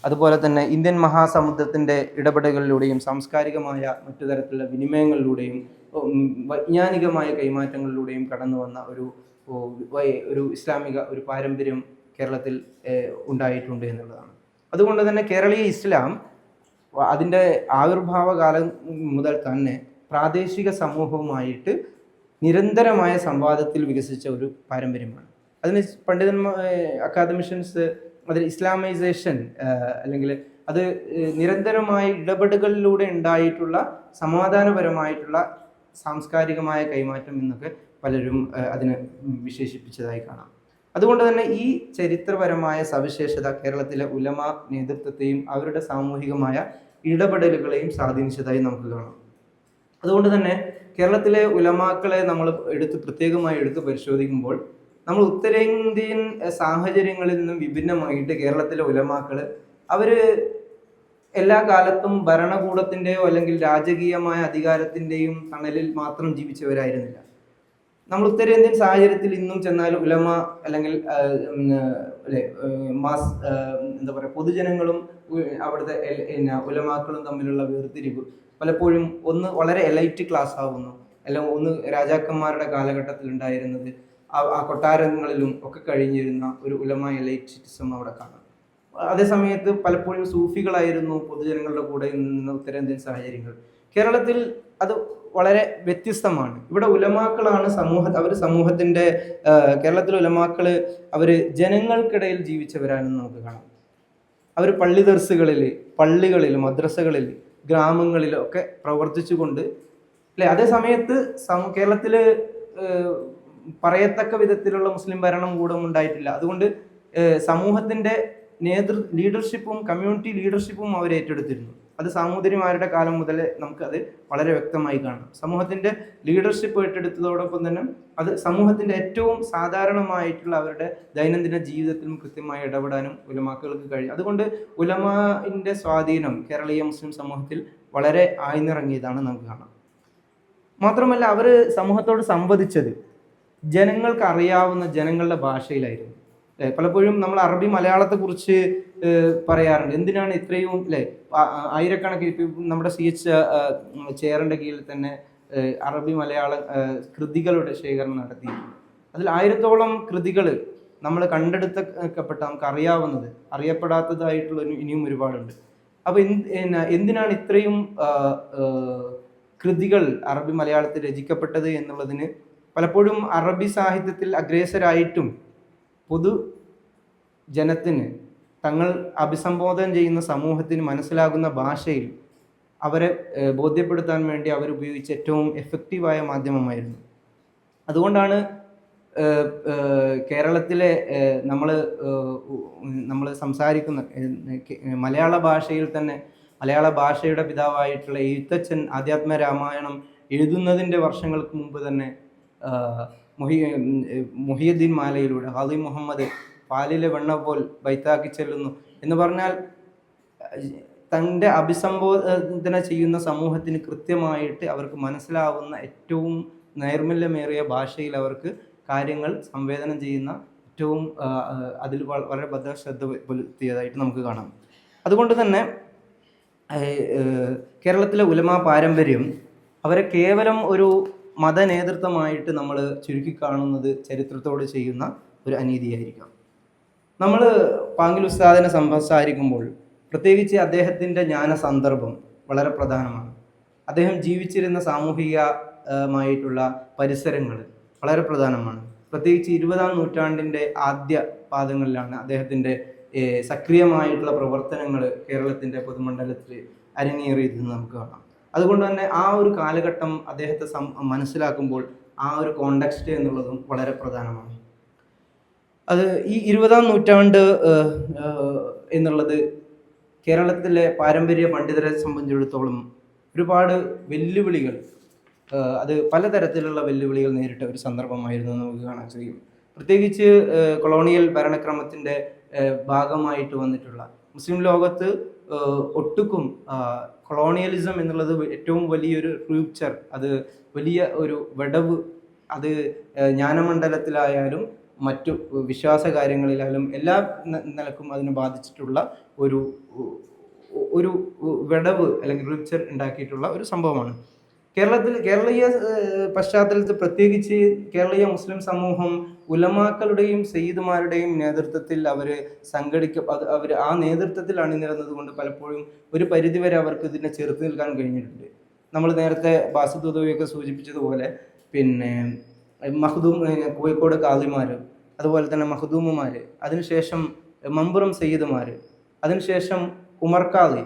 അതുപോലെ തന്നെ ഇന്ത്യൻ മഹാസമുദ്രത്തിൻ്റെ ഇടപെടലുകളിലൂടെയും സാംസ്കാരികമായ മറ്റു തരത്തിലുള്ള വിനിമയങ്ങളിലൂടെയും വൈജ്ഞാനികമായ കൈമാറ്റങ്ങളിലൂടെയും കടന്നു വന്ന ഒരു ഇസ്ലാമിക ഒരു പാരമ്പര്യം കേരളത്തിൽ ഉണ്ടായിട്ടുണ്ട് എന്നുള്ളതാണ്. അതുകൊണ്ട് തന്നെ കേരളീയ ഇസ്ലാം അതിൻ്റെ ആവിർഭാവ കാലം മുതൽ തന്നെ പ്രാദേശിക സമൂഹവുമായിട്ട് നിരന്തരമായ സംവാദത്തിൽ വികസിച്ച ഒരു പാരമ്പര്യമാണ്. അതിന് അക്കാദമിഷ്യൻസ് അതിൽ ഇസ്ലാമൈസേഷൻ അല്ലെങ്കിൽ അത് നിരന്തരമായ ഇടപെടലുകളിലൂടെ ഉണ്ടായിട്ടുള്ള സമാധാനപരമായിട്ടുള്ള സാംസ്കാരികമായ കൈമാറ്റം എന്നൊക്കെ പലരും അതിനെ വിശേഷിപ്പിച്ചതായി കാണാം. അതുകൊണ്ട് തന്നെ ഈ ചരിത്രപരമായ സവിശേഷത കേരളത്തിലെ ഉലമ നേതൃത്വത്തെയും അവരുടെ സാമൂഹികമായ ഇടപെടലുകളെയും സ്വാധീനിച്ചതായി നമുക്ക് കാണാം. അതുകൊണ്ട് തന്നെ കേരളത്തിലെ ഉലമാക്കളെ നമ്മൾ പ്രത്യേകമായി എടുത്ത് പരിശോധിക്കുമ്പോൾ നമ്മൾ ഉത്തരേന്ത്യൻ സാഹചര്യങ്ങളിൽ നിന്നും വിഭിന്നമായിട്ട് കേരളത്തിലെ ഉലമാക്കൾ അവർ എല്ലാ കാലത്തും ഭരണകൂടത്തിൻ്റെയോ അല്ലെങ്കിൽ രാജകീയമായ അധികാരത്തിൻ്റെയും തണലിൽ മാത്രം ജീവിച്ചവരായിരുന്നില്ല. നമ്മൾ ഉത്തരേന്ത്യൻ സാഹചര്യത്തിൽ ഇന്നും ചെന്നാൽ ഉലമ അല്ലെങ്കിൽ എന്താ പറയുക, പൊതുജനങ്ങളും അവിടുത്തെ ഉലമാക്കളും തമ്മിലുള്ള വേർതിരിവ് പലപ്പോഴും ഒന്ന് വളരെ എലൈറ്റ് ക്ലാസ് ആവുന്നു, അല്ലെങ്കിൽ ഒന്ന് രാജാക്കന്മാരുടെ കാലഘട്ടത്തിൽ ഉണ്ടായിരുന്നത് ആ കൊട്ടാരങ്ങളിലും ഒക്കെ കഴിഞ്ഞിരുന്ന ഒരു ഉലമ എലൈറ്റിസം അവിടെ കാണാം. അതേസമയത്ത് പലപ്പോഴും സൂഫികളായിരുന്നു പൊതുജനങ്ങളുടെ കൂടെ നിന്ന ഉത്തരേന്ത്യൻ സാഹചര്യങ്ങൾ. കേരളത്തിൽ അത് വളരെ വ്യത്യസ്തമാണ്. ഇവിടെ ഉലമാക്കളാണ് സമൂഹത്തിൻ്റെ കേരളത്തിലെ ഉലമാക്കൾ അവർ ജനങ്ങൾക്കിടയിൽ ജീവിച്ചവരാണെന്ന് നമുക്ക് കാണാം. അവർ പള്ളികളിൽ മദ്രസകളിൽ ഗ്രാമങ്ങളിലൊക്കെ പ്രവർത്തിച്ചുകൊണ്ട് അല്ലേ. അതേ സമയത്ത് കേരളത്തിൽ പറയത്തക്ക വിധത്തിലുള്ള മുസ്ലിം ഭരണം കൂടെ ഉണ്ടായിട്ടില്ല. അതുകൊണ്ട് സമൂഹത്തിൻ്റെ ലീഡർഷിപ്പും കമ്മ്യൂണിറ്റി ലീഡർഷിപ്പും അവർ ഏറ്റെടുത്തിരുന്നു. അത് സാമൂതിരിമാരുടെ കാലം മുതൽ നമുക്കത് വളരെ വ്യക്തമായി കാണാം. സമൂഹത്തിൻ്റെ ലീഡർഷിപ്പ് ഏറ്റെടുത്തതോടൊപ്പം തന്നെ അത് സമൂഹത്തിൻ്റെ ഏറ്റവും സാധാരണമായിട്ടുള്ള അവരുടെ ദൈനംദിന ജീവിതത്തിലും കൃത്യമായി ഇടപെടാനും ഉലമാക്കൾക്ക് കഴിയും. അതുകൊണ്ട് ഉലമാൻ്റെ സ്വാധീനം കേരളീയ മുസ്ലിം സമൂഹത്തിൽ വളരെ ആഴ്ന്നിറങ്ങിയതാണ് നമുക്ക് കാണാം. മാത്രമല്ല അവർ സമൂഹത്തോട് സംവദിച്ചത് ജനങ്ങൾക്ക് അറിയാവുന്ന ജനങ്ങളുടെ ഭാഷയിലായിരുന്നു. പലപ്പോഴും നമ്മൾ അറബി മലയാളത്തെക്കുറിച്ച് പറയാറുണ്ട്. എന്തിനാണ് ഇത്രയും ആയിരക്കണക്കിന് നമ്മുടെ CH ചെയറിൻ്റെ കീഴിൽ തന്നെ അറബി മലയാള കൃതികളുടെ ശേഖരണം നടത്തിയിട്ടുണ്ട്. അതിൽ 1000-ഓളം കൃതികൾ നമ്മൾ കണ്ടെടുക്കപ്പെട്ട, നമുക്ക് അറിയാവുന്നത്, അറിയപ്പെടാത്തതായിട്ടുള്ള ഇനിയും ഒരുപാടുണ്ട്. അപ്പോൾ എന്തിനാണ് ഇത്രയും കൃതികൾ അറബി മലയാളത്തിൽ രചിക്കപ്പെട്ടത് എന്നുള്ളതിന് പലപ്പോഴും അറബി സാഹിത്യത്തിൽ അഗ്രേസരായിട്ടും പൊതു ജനത്തിന് തങ്ങൾ അഭിസംബോധന ചെയ്യുന്ന സമൂഹത്തിന് മനസ്സിലാകുന്ന ഭാഷയിൽ അവരെ ബോധ്യപ്പെടുത്താൻ വേണ്ടി അവരുപയോഗിച്ച ഏറ്റവും എഫക്റ്റീവായ മാധ്യമമായിരുന്നു. അതുകൊണ്ടാണ് കേരളത്തിലെ നമ്മൾ സംസാരിക്കുന്ന മലയാള ഭാഷയിൽ തന്നെ മലയാള ഭാഷയുടെ പിതാവായിട്ടുള്ള എഴുത്തച്ഛൻ ആധ്യാത്മ രാമായണം എഴുതുന്നതിൻ്റെ വർഷങ്ങൾക്ക് മുമ്പ് തന്നെ മുഹിയുദ്ദീൻ മാലയിലൂടെ ഖാദി മുഹമ്മദ് പാലിലെ വെണ്ണ പോൽ ബൈത്താക്കി ചെല്ലുന്നു എന്ന് പറഞ്ഞാൽ തൻ്റെ അഭിസംബോധന ചെയ്യുന്ന സമൂഹത്തിന് കൃത്യമായിട്ട് അവർക്ക് മനസ്സിലാവുന്ന ഏറ്റവും നൈർമല്യമേറിയ ഭാഷയിൽ അവർക്ക് കാര്യങ്ങൾ സംവേദനം ചെയ്യുന്ന ഏറ്റവും അതിൽ വളരെ ശ്രദ്ധ പുലർത്തിയതായിട്ട് നമുക്ക് കാണാം. അതുകൊണ്ട് തന്നെ കേരളത്തിലെ ഉലമാ പാരമ്പര്യം അവരെ കേവലം ഒരു മതനേതൃത്വമായിട്ട് നമ്മൾ ചുരുക്കി കാണുന്നത് ചരിത്രത്തോട് ചെയ്യുന്ന ഒരു അനീതിയായിരിക്കാം. നമ്മൾ പാങ്ങിൽ ഉസ്താദിനെ സംസാരിക്കുമ്പോൾ പ്രത്യേകിച്ച് അദ്ദേഹത്തിൻ്റെ ജ്ഞാന സന്ദർഭം വളരെ പ്രധാനമാണ്. അദ്ദേഹം ജീവിച്ചിരുന്ന സാമൂഹികമായിട്ടുള്ള പരിസരങ്ങൾ വളരെ പ്രധാനമാണ്. പ്രത്യേകിച്ച് 20-ാം നൂറ്റാണ്ടിൻ്റെ ആദ്യ പാദങ്ങളിലാണ് അദ്ദേഹത്തിൻ്റെ സക്രിയമായിട്ടുള്ള പ്രവർത്തനങ്ങൾ കേരളത്തിൻ്റെ പൊതുമണ്ഡലത്തിൽ അരങ്ങേറിയതെന്ന് നമുക്ക് കാണാം. അതുകൊണ്ട് തന്നെ ആ ഒരു കാലഘട്ടം അദ്ദേഹത്തെ മനസ്സിലാക്കുമ്പോൾ ആ ഒരു കോണ്ടെക്സ്റ്റ് എന്നുള്ളതും വളരെ പ്രധാനമാണ്. അത് ഈ 20-ാം നൂറ്റാണ്ട് എന്നുള്ളത് കേരളത്തിലെ പാരമ്പര്യ പണ്ഡിതരെ സംബന്ധിച്ചിടത്തോളം ഒരുപാട് വെല്ലുവിളികൾ, അത് പലതരത്തിലുള്ള വെല്ലുവിളികൾ നേരിട്ട ഒരു സന്ദർഭമായിരുന്നു നമുക്ക് കാണാൻ കഴിയും. പ്രത്യേകിച്ച് കൊളോണിയൽ ഭരണക്രമത്തിൻ്റെ ഭാഗമായിട്ട് വന്നിട്ടുള്ള മുസ്ലിം ലോകത്ത് ഒട്ടുക്കും കൊളോണിയലിസം എന്നുള്ളത് ഏറ്റവും വലിയൊരു ഫ്യൂച്ചർ, അത് വലിയ ഒരു വിടവ്, അത് ജ്ഞാനമണ്ഡലത്തിലായാലും മറ്റു വിശ്വാസ കാര്യങ്ങളിലായാലും എല്ലാ നിലക്കും അതിനെ ബാധിച്ചിട്ടുള്ള ഒരു വിടവ് അല്ലെങ്കിൽ ഫ്യൂച്ചർ ഉണ്ടാക്കിയിട്ടുള്ള ഒരു സംഭവമാണ്. കേരളീയ പശ്ചാത്തലത്തിൽ പ്രത്യേകിച്ച് കേരളീയ മുസ്ലിം സമൂഹം ഉലമാക്കളുടെയും സയ്യിദുമാരുടെയും നേതൃത്വത്തിൽ അവർ ആ നേതൃത്വത്തിൽ അണിനിരന്നത് കൊണ്ട് പലപ്പോഴും ഒരു പരിധിവരെ അവർക്ക് ഇതിനെ ചെറുത്ത് നിൽക്കാൻ കഴിഞ്ഞിട്ടുണ്ട്. നമ്മൾ നേരത്തെ ബാസിദ് ഉദവിയൊക്കെ സൂചിപ്പിച്ചതുപോലെ പിന്നെ കോഴിക്കോട് ഖാദിമാർ, അതുപോലെ തന്നെ മഖ്ദൂമുമാർ, അതിനുശേഷം മമ്പുറം സയ്യിദുമാർ, അതിനുശേഷം ഉമർ ഖാദി,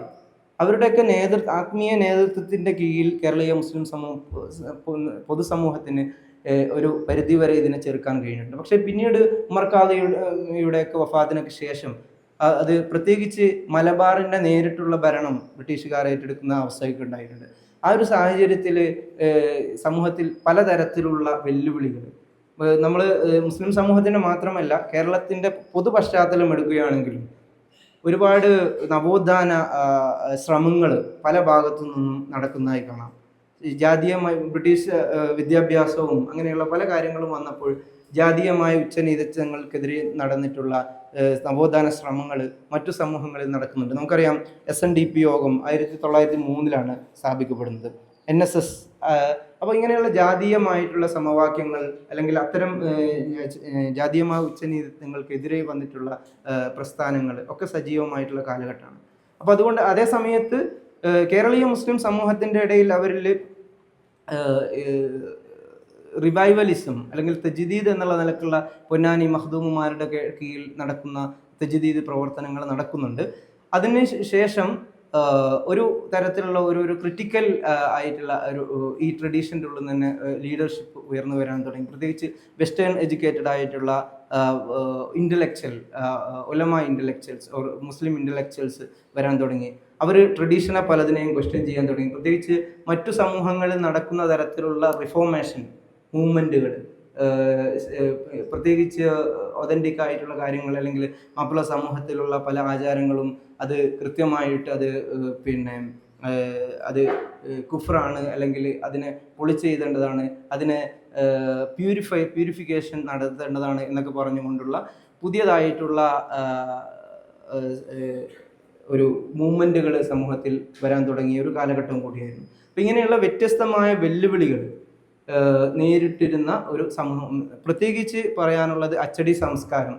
അവരുടെയൊക്കെ ആത്മീയ നേതൃത്വത്തിൻ്റെ കീഴിൽ കേരളീയ മുസ്ലിം പൊതുസമൂഹത്തിന് ഒരു പരിധിവരെ ഇതിനെ ചെറുക്കാൻ കഴിഞ്ഞിട്ടുണ്ട്. പക്ഷേ പിന്നീട് ഉമർ ഖാദിയുടെയൊക്കെ വഫാത്തിനൊക്കെ ശേഷം അത് പ്രത്യേകിച്ച് മലബാറിൻ്റെ നേരിട്ടുള്ള ഭരണം ബ്രിട്ടീഷുകാർ ഏറ്റെടുക്കുന്ന അവസ്ഥയൊക്കെ ഉണ്ടായിട്ടുണ്ട്. ആ ഒരു സാഹചര്യത്തിൽ സമൂഹത്തിൽ പലതരത്തിലുള്ള വെല്ലുവിളികൾ നമ്മൾ മുസ്ലിം സമൂഹത്തിൻ്റെ മാത്രമല്ല കേരളത്തിൻ്റെ പൊതു പശ്ചാത്തലം എടുക്കുകയാണെങ്കിലും ഒരുപാട് നവോത്ഥാന ശ്രമങ്ങൾ പല ഭാഗത്തു നിന്നും നടക്കുന്നതായി കാണാം. ജാതീയമായ ബ്രിട്ടീഷ് വിദ്യാഭ്യാസവും അങ്ങനെയുള്ള പല കാര്യങ്ങളും വന്നപ്പോൾ ജാതീയമായ ഉച്ചനീചത്വങ്ങൾക്കെതിരെ നടന്നിട്ടുള്ള നവോത്ഥാന ശ്രമങ്ങൾ മറ്റു സമൂഹങ്ങളിൽ നടക്കുന്നുണ്ട്. നമുക്കറിയാം SNDP യോഗം 1903 സ്ഥാപിക്കപ്പെടുന്നത്, NSS. അപ്പോൾ ഇങ്ങനെയുള്ള ജാതീയമായിട്ടുള്ള സമവാക്യങ്ങൾ അല്ലെങ്കിൽ അത്തരം ജാതീയമായ ഉച്ചനീചത്വങ്ങൾക്കെതിരെ വന്നിട്ടുള്ള പ്രസ്ഥാനങ്ങൾ ഒക്കെ സജീവമായിട്ടുള്ള കാലഘട്ടമാണ്. അപ്പോൾ അതുകൊണ്ട് അതേ സമയത്ത് കേരളീയ മുസ്ലിം സമൂഹത്തിൻ്റെ ഇടയിൽ അവരിൽ റിവൈവലിസം അല്ലെങ്കിൽ തജ്ദീദ് എന്നുള്ള നിലക്കുള്ള പൊന്നാനി മഖ്ദൂമുമാരുടെ കീഴിൽ നടക്കുന്ന തജ്ദീദ് പ്രവർത്തനങ്ങൾ നടക്കുന്നുണ്ട്. അതിന് ശേഷം ഒരു തരത്തിലുള്ള ഒരു ക്രിട്ടിക്കൽ ആയിട്ടുള്ള ഈ ട്രഡീഷൻ്റെ ഉള്ളിൽ തന്നെ ലീഡർഷിപ്പ് ഉയർന്നു വരാൻ തുടങ്ങി. പ്രത്യേകിച്ച് വെസ്റ്റേൺ എഡ്യൂക്കേറ്റഡ് ആയിട്ടുള്ള ഉലമ ഇൻ്റലക്ച്വൽസ് മുസ്ലിം ഇൻ്റലക്ച്വൽസ് വരാൻ തുടങ്ങി. അവർ ട്രഡീഷണൽ പലതിനെയും ക്വസ്റ്റ്യൻ ചെയ്യാൻ തുടങ്ങി. പ്രത്യേകിച്ച് മറ്റു സമൂഹങ്ങളിൽ നടക്കുന്ന തരത്തിലുള്ള റിഫോർമേഷൻ മൂവ്മെൻറ്റുകൾ, പ്രത്യേകിച്ച് ഒതൻറ്റിക് ആയിട്ടുള്ള കാര്യങ്ങൾ അല്ലെങ്കിൽ മാപ്പിള സമൂഹത്തിലുള്ള പല ആചാരങ്ങളും അത് കൃത്യമായിട്ട് അത് കുഫ്റാണ് അല്ലെങ്കിൽ അതിനെ പൊളിച്ചെയ്തേണ്ടതാണ്, അതിനെ പ്യൂരിഫിക്കേഷൻ നടത്തേണ്ടതാണ് എന്നൊക്കെ പറഞ്ഞുകൊണ്ടുള്ള പുതിയതായിട്ടുള്ള ഒരു മൂവ്മെൻറ്റുകൾ സമൂഹത്തിൽ വരാൻ തുടങ്ങിയ ഒരു കാലഘട്ടം കൂടിയായിരുന്നു. അപ്പം ഇങ്ങനെയുള്ള വ്യത്യസ്തമായ വെല്ലുവിളികൾ നേരിട്ടിരുന്ന ഒരു സമൂഹം, പ്രത്യേകിച്ച് പറയാനുള്ളത് അച്ചടി സംസ്കാരം.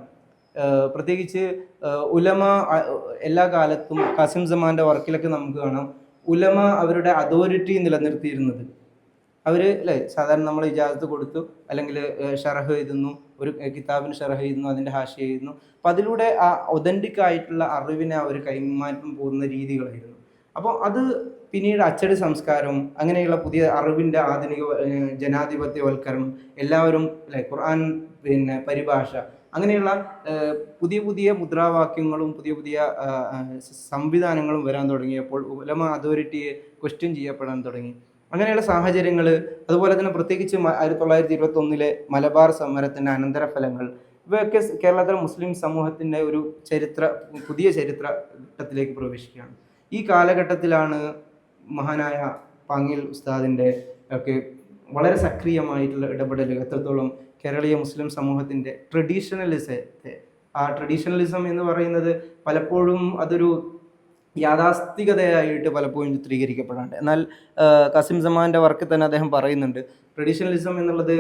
പ്രത്യേകിച്ച് ഉലമ എല്ലാ കാലത്തും കാസിം സമാൻ്റെ വർക്കിലൊക്കെ നമുക്ക് കാണാം ഉലമ അവരുടെ അതോറിറ്റി നിലനിർത്തിയിരുന്നത്. അവർ അല്ലേ സാധാരണ നമ്മൾ ഇജാസത്ത് കൊടുത്തു, അല്ലെങ്കിൽ ഷറഹ് എഴുതുന്നു, ഒരു കിതാബിന് ഷറഹ് എഴുതുന്നു, അതിൻ്റെ ഹാഷി എഴുതുന്നു. അപ്പം അതിലൂടെ ആ ഒതൻറ്റിക് ആയിട്ടുള്ള അറിവിനെ അവർ കൈമാറ്റം പോകുന്ന രീതികളായിരുന്നു. അപ്പോൾ അത് പിന്നീട് അച്ചടി സംസ്കാരം, അങ്ങനെയുള്ള പുതിയ അറിവിൻ്റെ ആധുനിക ജനാധിപത്യവൽക്കരണം, എല്ലാവരും അല്ലെ ഖുർആൻ പരിഭാഷ, അങ്ങനെയുള്ള പുതിയ പുതിയ മുദ്രാവാക്യങ്ങളും പുതിയ പുതിയ സംവിധാനങ്ങളും വരാൻ തുടങ്ങിയപ്പോൾ ഉലമ അതോറിറ്റിയെ ക്വസ്റ്റ്യൻ ചെയ്യപ്പെടാൻ തുടങ്ങി. അങ്ങനെയുള്ള സാഹചര്യങ്ങൾ, അതുപോലെ തന്നെ പ്രത്യേകിച്ച് 1921 മലബാർ സമരത്തിൻ്റെ അനന്തരഫലങ്ങൾ, ഇവയൊക്കെ കേരളത്തിലെ മുസ്ലിം സമൂഹത്തിൻ്റെ ഒരു പുതിയ ചരിത്ര ഘട്ടത്തിലേക്ക് പ്രവേശിക്കുകയാണ്. ഈ കാലഘട്ടത്തിലാണ് മഹാനായ പാങ്ങിൽ ഉസ്താദിൻ്റെ ഒക്കെ വളരെ സക്രിയമായിട്ടുള്ള ഇടപെടലുകൾ എത്രത്തോളം കേരളീയ മുസ്ലിം സമൂഹത്തിൻ്റെ ട്രഡീഷണലിസത്തെ, ആ ട്രഡീഷണലിസം എന്ന് പറയുന്നത് പലപ്പോഴും അതൊരു യാഥാസ്ഥികതയായിട്ട് പലപ്പോഴും ചിത്രീകരിക്കപ്പെടാണ്ട്. എന്നാൽ കാസിം സമാൻ്റെ വർക്ക് തന്നെ അദ്ദേഹം പറയുന്നുണ്ട്, ട്രഡീഷണലിസം എന്നുള്ളത്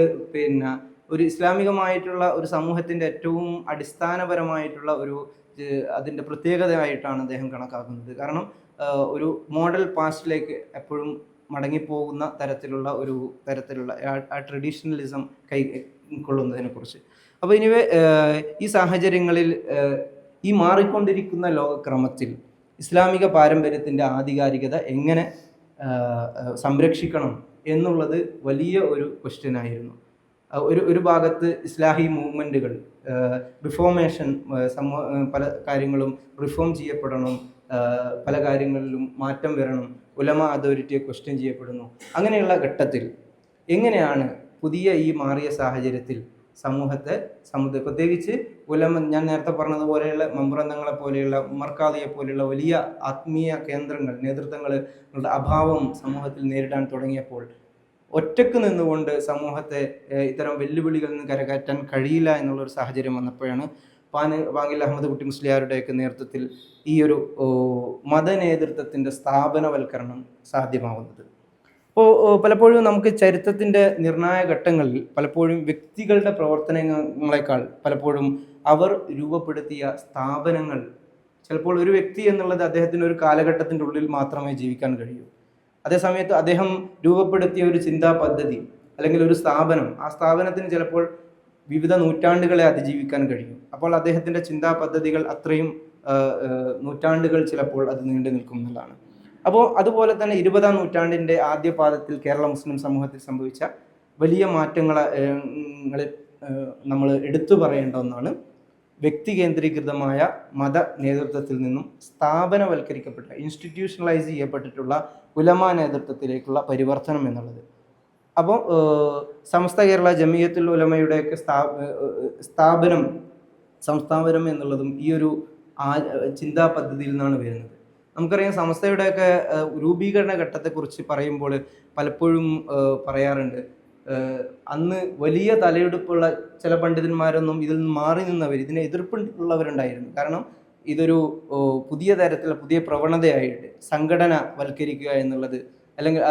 ഒരു ഇസ്ലാമികമായിട്ടുള്ള ഒരു സമൂഹത്തിൻ്റെ ഏറ്റവും അടിസ്ഥാനപരമായിട്ടുള്ള അതിൻ്റെ പ്രത്യേകതയായിട്ടാണ് അദ്ദേഹം കണക്കാക്കുന്നത്. കാരണം ഒരു മോഡൽ പാസ്റ്റിലേക്ക് എപ്പോഴും മടങ്ങിപ്പോകുന്ന തരത്തിലുള്ള ആ ട്രഡീഷണലിസം കൈക്കൊള്ളുന്നതിനെ കുറിച്ച്. അപ്പോൾ ഇനിവേ ഈ സാഹചര്യങ്ങളിൽ ഈ മാറിക്കൊണ്ടിരിക്കുന്ന ലോകക്രമത്തിൽ ഇസ്ലാമിക പാരമ്പര്യത്തിൻ്റെ ആധികാരികത എങ്ങനെ സംരക്ഷിക്കണം എന്നുള്ളത് വലിയ ഒരു ക്വസ്റ്റ്യനായിരുന്നു. ഒരു ഭാഗത്ത് ഇസ്ലാഹി മൂവ്മെൻറ്റുകൾ, റിഫോർമേഷൻ, പല കാര്യങ്ങളും റിഫോം ചെയ്യപ്പെടണം, പല കാര്യങ്ങളിലും മാറ്റം വരണം, ഉലമ അതോറിറ്റിയെ ക്വസ്റ്റ്യൻ ചെയ്യപ്പെടുന്നു. അങ്ങനെയുള്ള ഘട്ടത്തിൽ എങ്ങനെയാണ് പുതിയ ഈ മാറിയ സാഹചര്യത്തിൽ സമൂഹത്തെ പ്രത്യേകിച്ച് ഉലമ, ഞാൻ നേരത്തെ പറഞ്ഞതുപോലെയുള്ള മമ്പ്രന്തങ്ങളെ പോലെയുള്ള ഉമർഖാദിയെ പോലെയുള്ള വലിയ ആത്മീയ കേന്ദ്രങ്ങൾ, നേതൃത്വങ്ങളുടെ അഭാവം സമൂഹത്തിൽ നേരിടാൻ തുടങ്ങിയപ്പോൾ ഒറ്റക്ക് നിന്നുകൊണ്ട് സമൂഹത്തെ ഇത്തരം വെല്ലുവിളികളിൽ നിന്ന് കരകയറ്റാൻ കഴിയില്ല എന്നുള്ളൊരു സാഹചര്യം വന്നപ്പോഴാണ് പാങ്ങിൽ അഹമ്മദ് കുട്ടി മുസ്ലിയാരുടെയൊക്കെ നേതൃത്വത്തിൽ ഈ ഒരു മതനേതൃത്വത്തിൻ്റെ സ്ഥാപനവൽക്കരണം സാധ്യമാവുന്നത്. അപ്പോൾ പലപ്പോഴും നമുക്ക് ചരിത്രത്തിൻ്റെ നിർണായക ഘട്ടങ്ങളിൽ പലപ്പോഴും വ്യക്തികളുടെ പ്രവർത്തനങ്ങളെക്കാൾ പലപ്പോഴും അവർ രൂപപ്പെടുത്തിയ സ്ഥാപനങ്ങൾ, ചിലപ്പോൾ ഒരു വ്യക്തി എന്നുള്ളത് അദ്ദേഹത്തിന് ഒരു കാലഘട്ടത്തിൻ്റെ ഉള്ളിൽ മാത്രമേ ജീവിക്കാൻ കഴിയൂ. അതേസമയത്ത് അദ്ദേഹം രൂപപ്പെടുത്തിയ ഒരു ചിന്താ പദ്ധതി അല്ലെങ്കിൽ ഒരു സ്ഥാപനം, ആ സ്ഥാപനത്തിന് ചിലപ്പോൾ വിവിധ നൂറ്റാണ്ടുകളെ അതിജീവിക്കാൻ കഴിയും. അപ്പോൾ അദ്ദേഹത്തിൻ്റെ ചിന്താ പദ്ധതികൾ അത്രയും നൂറ്റാണ്ടുകൾ ചിലപ്പോൾ അത് നീണ്ടു നിൽക്കും എന്നുള്ളതാണ്. അപ്പോൾ അതുപോലെ തന്നെ 20-ാം നൂറ്റാണ്ടിൻ്റെ ആദ്യ പാദത്തിൽ കേരള മുസ്ലിം സമൂഹത്തിൽ സംഭവിച്ച വലിയ മാറ്റങ്ങളെ നമ്മൾ എടുത്തു പറയേണ്ട ഒന്നാണ് വ്യക്തി കേന്ദ്രീകൃതമായ മത നേതൃത്വത്തിൽ നിന്നും സ്ഥാപനവൽക്കരിക്കപ്പെട്ട, ഇൻസ്റ്റിറ്റ്യൂഷണലൈസ് ചെയ്യപ്പെട്ടിട്ടുള്ള ഉലമ നേതൃത്വത്തിലേക്കുള്ള പരിവർത്തനം എന്നുള്ളത്. അപ്പോൾ സമസ്ത കേരള ജമിയത്തുൽ ഉലമയുടെയൊക്കെ സംസ്ഥാപനം എന്നുള്ളതും ഈ ഒരു ചിന്താ പദ്ധതിയിൽ നിന്നാണ് വരുന്നത്. നമുക്കറിയാം സമസ്തയുടെയൊക്കെ രൂപീകരണ ഘട്ടത്തെക്കുറിച്ച് പറയുമ്പോൾ പലപ്പോഴും പറയാറുണ്ട്, അന്ന് വലിയ തലയെടുപ്പുള്ള ചില പണ്ഡിതന്മാരൊന്നും ഇതിൽ നിന്ന് മാറി നിന്നവർ, ഇതിനെ എതിർപ്പുള്ളവരുണ്ടായിരുന്നു. കാരണം ഇതൊരു പുതിയ തരത്തിലുള്ള പുതിയ പ്രവണതയായിട്ട് സംഘടന വൽക്കരിക്കുക എന്നുള്ളത്, അല്ലെങ്കിൽ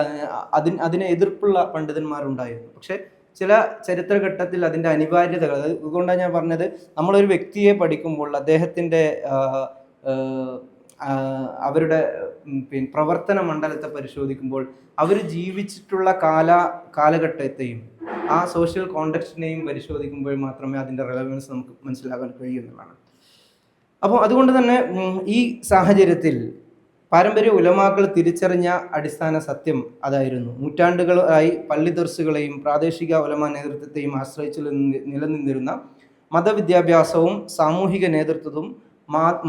അതിനെ എതിർപ്പുള്ള പണ്ഡിതന്മാരുണ്ടായിരുന്നു. പക്ഷെ ചില ചരിത്രഘട്ടത്തിൽ അതിൻ്റെ അനിവാര്യതകൾ, അതുകൊണ്ടാണ് ഞാൻ പറഞ്ഞത്, നമ്മളൊരു വ്യക്തിയെ പഠിക്കുമ്പോൾ അദ്ദേഹത്തിൻ്റെ അവരുടെ പ്രവർത്തന മണ്ഡലത്തെ പരിശോധിക്കുമ്പോൾ അവർ ജീവിച്ചിട്ടുള്ള കാലഘട്ടത്തെയും ആ സോഷ്യൽ കോണ്ടെക്സ്റ്റിനെയും പരിശോധിക്കുമ്പോൾ മാത്രമേ അതിൻ്റെ റെലവൻസ് നമുക്ക് മനസ്സിലാക്കാൻ കഴിയുന്നതാണ്. അപ്പോൾ അതുകൊണ്ട് തന്നെ ഈ സാഹചര്യത്തിൽ പാരമ്പര്യ ഉലമാക്കൾ തിരിച്ചറിഞ്ഞ അടിസ്ഥാന സത്യം അതായിരുന്നു. നൂറ്റാണ്ടുകളായി പള്ളി ദർസുകളെയും പ്രാദേശിക ഉലമ നേതൃത്വത്തെയും ആശ്രയിച്ചു നിലനിന്നിരുന്ന മതവിദ്യാഭ്യാസവും സാമൂഹിക നേതൃത്വവും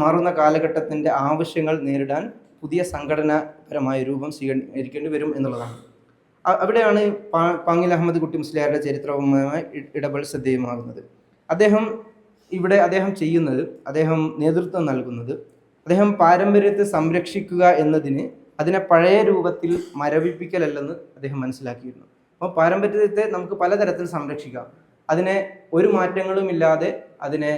മാറുന്ന കാലഘട്ടത്തിൻ്റെ ആവശ്യങ്ങൾ നേരിടാൻ പുതിയ സംഘടനാപരമായ രൂപം സ്വീകരിക്കേണ്ടി വരും എന്നുള്ളതാണ്. അവിടെയാണ് പാങ്ങിൽ അഹമ്മദ് കുട്ടി മുസ്ലിയാരുടെ ചരിത്രപരമായ ഇടപെടൽ ശ്രദ്ധേയമാകുന്നത്. അദ്ദേഹം ചെയ്യുന്നത്, അദ്ദേഹം നേതൃത്വം നൽകുന്നത്, അദ്ദേഹം പാരമ്പര്യത്തെ സംരക്ഷിക്കുക എന്നതിന് അതിനെ പഴയ രൂപത്തിൽ മരവിപ്പിക്കലല്ലെന്ന് അദ്ദേഹം മനസ്സിലാക്കിയിരുന്നു. അപ്പോൾ പാരമ്പര്യത്തെ നമുക്ക് പലതരത്തിൽ സംരക്ഷിക്കാം. അതിനെ ഒരു മാറ്റങ്ങളുമില്ലാതെ അതിനെ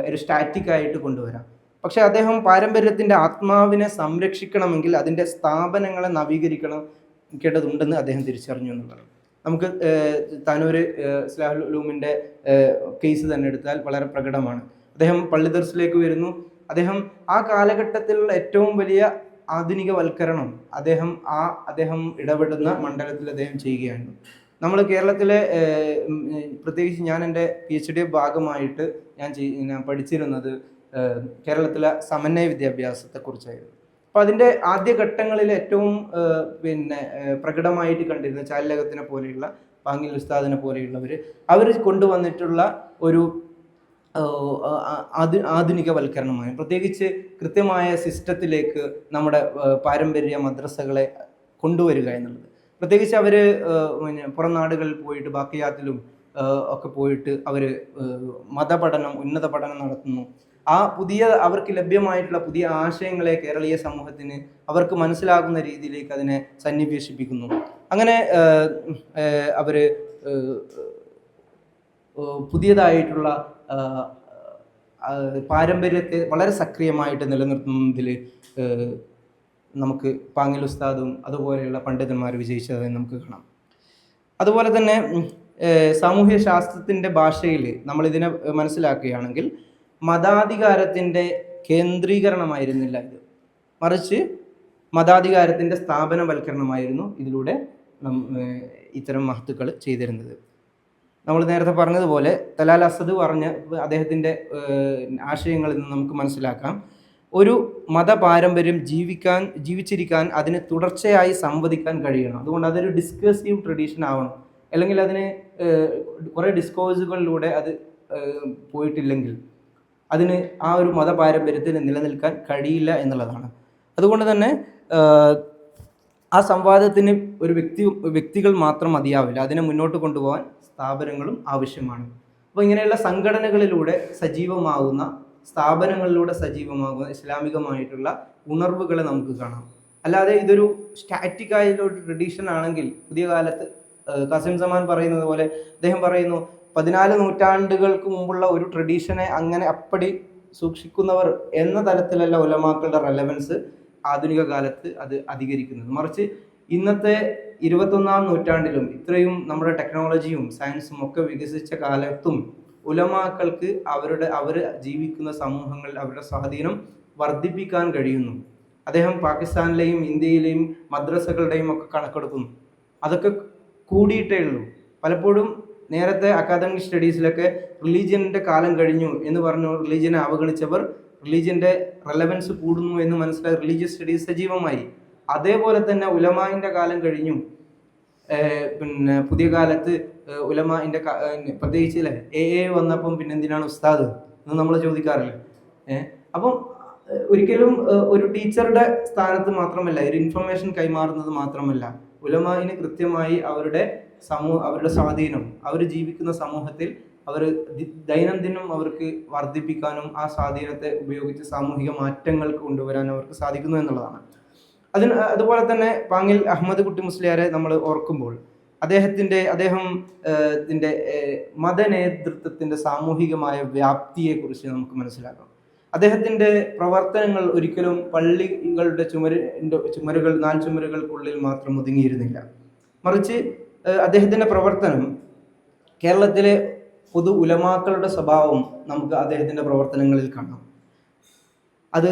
ഒരു സ്റ്റാറ്റിക് ആയിട്ട് കൊണ്ടുവരാം. പക്ഷെ അദ്ദേഹം പാരമ്പര്യത്തിൻ്റെ ആത്മാവിനെ സംരക്ഷിക്കണമെങ്കിൽ അതിൻ്റെ സ്ഥാപനങ്ങളെ നവീകരിക്കേണ്ടതുണ്ടെന്ന് അദ്ദേഹം തിരിച്ചറിഞ്ഞു എന്നുള്ളതാണ്. നമുക്ക് താനൂര് ഇസ്ലാഹുൽ ഉലൂമിൻ്റെ കേസ് തന്നെ എടുത്താൽ വളരെ പ്രകടമാണ്. അദ്ദേഹം പള്ളി ദർസിലേക്ക് വരുന്നു. ആ കാലഘട്ടത്തിലുള്ള ഏറ്റവും വലിയ ആധുനികവൽക്കരണം അദ്ദേഹം ഇടപെടുന്ന മണ്ഡലത്തിൽ അദ്ദേഹം ചെയ്യുകയാണ്. നമ്മൾ കേരളത്തിലെ പ്രത്യേകിച്ച് ഞാൻ എൻ്റെ PhD ഭാഗമായിട്ട് ഞാൻ പഠിച്ചിരുന്നത് കേരളത്തിലെ സമന്വയ വിദ്യാഭ്യാസത്തെക്കുറിച്ചായിരുന്നു. അപ്പോൾ അതിൻ്റെ ആദ്യഘട്ടങ്ങളിൽ ഏറ്റവും പ്രകടമായിട്ട് കണ്ടിരുന്ന ചാലിലകത്തിനെ പോലെയുള്ള പാങ്ങിൽ ഉസ്താദിനെ പോലെയുള്ളവർ കൊണ്ടുവന്നിട്ടുള്ള ഒരു ആധുനികവൽക്കരണമാണ്. പ്രത്യേകിച്ച് കൃത്യമായ സിസ്റ്റത്തിലേക്ക് നമ്മുടെ പാരമ്പര്യ മദ്രസകളെ കൊണ്ടുവരിക എന്നുള്ളത്. പ്രത്യേകിച്ച് അവർ പുറം നാടുകളിൽ പോയിട്ട് ബാക്കിയാത്തിലും ഒക്കെ പോയിട്ട് അവർ മതപഠനം, ഉന്നത പഠനം നടത്തുന്നു. അവർക്ക് ലഭ്യമായിട്ടുള്ള പുതിയ ആശയങ്ങളെ കേരളീയ സമൂഹത്തിന് അവർക്ക് മനസ്സിലാകുന്ന രീതിയിലേക്ക് അതിനെ സന്നിവേശിപ്പിക്കുന്നു. അങ്ങനെ അവർ പുതിയതായിട്ടുള്ള പാരമ്പര്യത്തെ വളരെ സക്രിയമായിട്ട് നിലനിർത്തുന്നതിൽ നമുക്ക് പാങ്ങിൽ ഉസ്താദും അതുപോലെയുള്ള പണ്ഡിതന്മാർ വിജയിച്ചതായി നമുക്ക് കാണാം. അതുപോലെ തന്നെ സാമൂഹ്യ ശാസ്ത്രത്തിൻ്റെ ഭാഷയിൽ നമ്മളിതിനെ മനസ്സിലാക്കുകയാണെങ്കിൽ മതാധികാരത്തിൻ്റെ കേന്ദ്രീകരണമായിരുന്നില്ല ഇത്, മറിച്ച് മതാധികാരത്തിൻ്റെ സ്ഥാപനവൽക്കരണമായിരുന്നു ഇതിലൂടെ ഇത്തരം മഹത്തുക്കൾ ചെയ്തിരുന്നത്. നമ്മൾ നേരത്തെ പറഞ്ഞതുപോലെ തലാൽ അസദ് പറഞ്ഞ അദ്ദേഹത്തിൻ്റെ ആശയങ്ങളിൽ നിന്ന് നമുക്ക് മനസ്സിലാക്കാം, ഒരു മതപാരമ്പര്യം ജീവിച്ചിരിക്കാൻ അതിന് തുടർച്ചയായി സംവദിക്കാൻ കഴിയണം. അതുകൊണ്ട് അതൊരു ഡിസ്കസീവ് ട്രഡീഷൻ ആവണം. അല്ലെങ്കിൽ അതിന് കുറേ ഡിസ്കോഴ്സുകളിലൂടെ അത് പോയിട്ടില്ലെങ്കിൽ അതിന് ആ ഒരു മതപാരമ്പര്യത്തിന് നിലനിൽക്കാൻ കഴിയില്ല എന്നുള്ളതാണ്. അതുകൊണ്ട് തന്നെ ആ സംവാദത്തിന് വ്യക്തികൾ മാത്രം മതിയാവില്ല, അതിനെ മുന്നോട്ട് കൊണ്ടുപോകാൻ സ്ഥാപനങ്ങളും ആവശ്യമാണ്. അപ്പോൾ ഇങ്ങനെയുള്ള സംഘടനകളിലൂടെ സജീവമാകുന്ന, സ്ഥാപനങ്ങളിലൂടെ സജീവമാകുന്ന ഇസ്ലാമികമായിട്ടുള്ള ഉണർവുകളെ നമുക്ക് കാണാം. അല്ലാതെ ഇതൊരു സ്റ്റാറ്റിക് ആയിട്ടുള്ള ട്രഡീഷൻ ആണെങ്കിൽ പുതിയ കാലത്ത് കാസിം സമാൻ പറയുന്നത് പോലെ അദ്ദേഹം പറയുന്നു 14 നൂറ്റാണ്ടുകൾക്ക് മുമ്പുള്ള ഒരു ട്രഡീഷനെ അങ്ങനെ അപ്പടി സൂക്ഷിക്കുന്നവർ എന്ന തലത്തിലല്ല ഉലമാക്കളുടെ റെലവൻസ് ആധുനിക കാലത്ത് അത് അധികരിക്കുന്നത്. മറിച്ച് ഇന്നത്തെ 21ാം നൂറ്റാണ്ടിലും ഇത്രയും നമ്മുടെ ടെക്നോളജിയും സയൻസും ഒക്കെ വികസിച്ച കാലത്തും ഉലമാക്കൾക്ക് അവർ ജീവിക്കുന്ന സമൂഹങ്ങളിൽ അവരുടെ സ്വാധീനം വർദ്ധിപ്പിക്കാൻ കഴിയുന്നു. അദ്ദേഹം പാകിസ്ഥാനിലെയും ഇന്ത്യയിലെയും മദ്രസകളുടെയും ഒക്കെ കണക്കെടുക്കുന്നു. അതൊക്കെ കൂടിയിട്ടേ ഉള്ളൂ. പലപ്പോഴും നേരത്തെ അക്കാദമിക് സ്റ്റഡീസിലൊക്കെ റിലീജിയൻ്റെ കാലം കഴിഞ്ഞു എന്ന് പറഞ്ഞു റിലീജിയനെ അവഗണിച്ചവർ റിലീജിയൻ്റെ റെലവൻസ് കൂടുന്നു എന്ന് മനസ്സിലാക്കി റിലീജിയസ് സ്റ്റഡീസ് സജീവമായി. അതേപോലെ തന്നെ ഉലമാൻ്റെ കാലം കഴിഞ്ഞു. പുതിയ കാലത്ത് ഉലമാൻ്റെ പ്രത്യേകിച്ച് AA വന്നപ്പം പിന്നെ എന്തിനാണ് ഉസ്താദ് എന്ന് നമ്മൾ ചോദിക്കാറില്ല. അപ്പം ഒരിക്കലും ഒരു ടീച്ചറുടെ സ്ഥാനത്ത് മാത്രമല്ല, ഒരു ഇൻഫർമേഷൻ കൈമാറുന്നത് മാത്രമല്ല, ഉലമാന് കൃത്യമായി അവരുടെ സ്വാധീനം അവർ ജീവിക്കുന്ന സമൂഹത്തിൽ അവർ ദൈനംദിനം അവർക്ക് വർദ്ധിപ്പിക്കാനും ആ സ്വാധീനത്തെ ഉപയോഗിച്ച് സാമൂഹിക മാറ്റങ്ങൾ കൊണ്ടുവരാനും അവർക്ക് സാധിക്കുന്നു എന്നുള്ളതാണ്. അതുപോലെ തന്നെ പാങ്ങിൽ അഹമ്മദ് കുട്ടി മുസ്ലിയാരെ നമ്മൾ ഓർക്കുമ്പോൾ അദ്ദേഹത്തിൻ്റെ മതനേതൃത്വത്തിൻ്റെ സാമൂഹികമായ വ്യാപ്തിയെക്കുറിച്ച് നമുക്ക് മനസ്സിലാക്കാം. അദ്ദേഹത്തിൻ്റെ പ്രവർത്തനങ്ങൾ ഒരിക്കലും പള്ളികളുടെ ചുമരുകൾ 4 ചുമരുകൾക്കുള്ളിൽ മാത്രം ഒതുങ്ങിയിരുന്നില്ല. മറിച്ച് അദ്ദേഹത്തിൻ്റെ പ്രവർത്തനം കേരളത്തിലെ പൊതു ഉലമാക്കളുടെ സ്വഭാവം നമുക്ക് അദ്ദേഹത്തിൻ്റെ പ്രവർത്തനങ്ങളിൽ കാണാം. അത്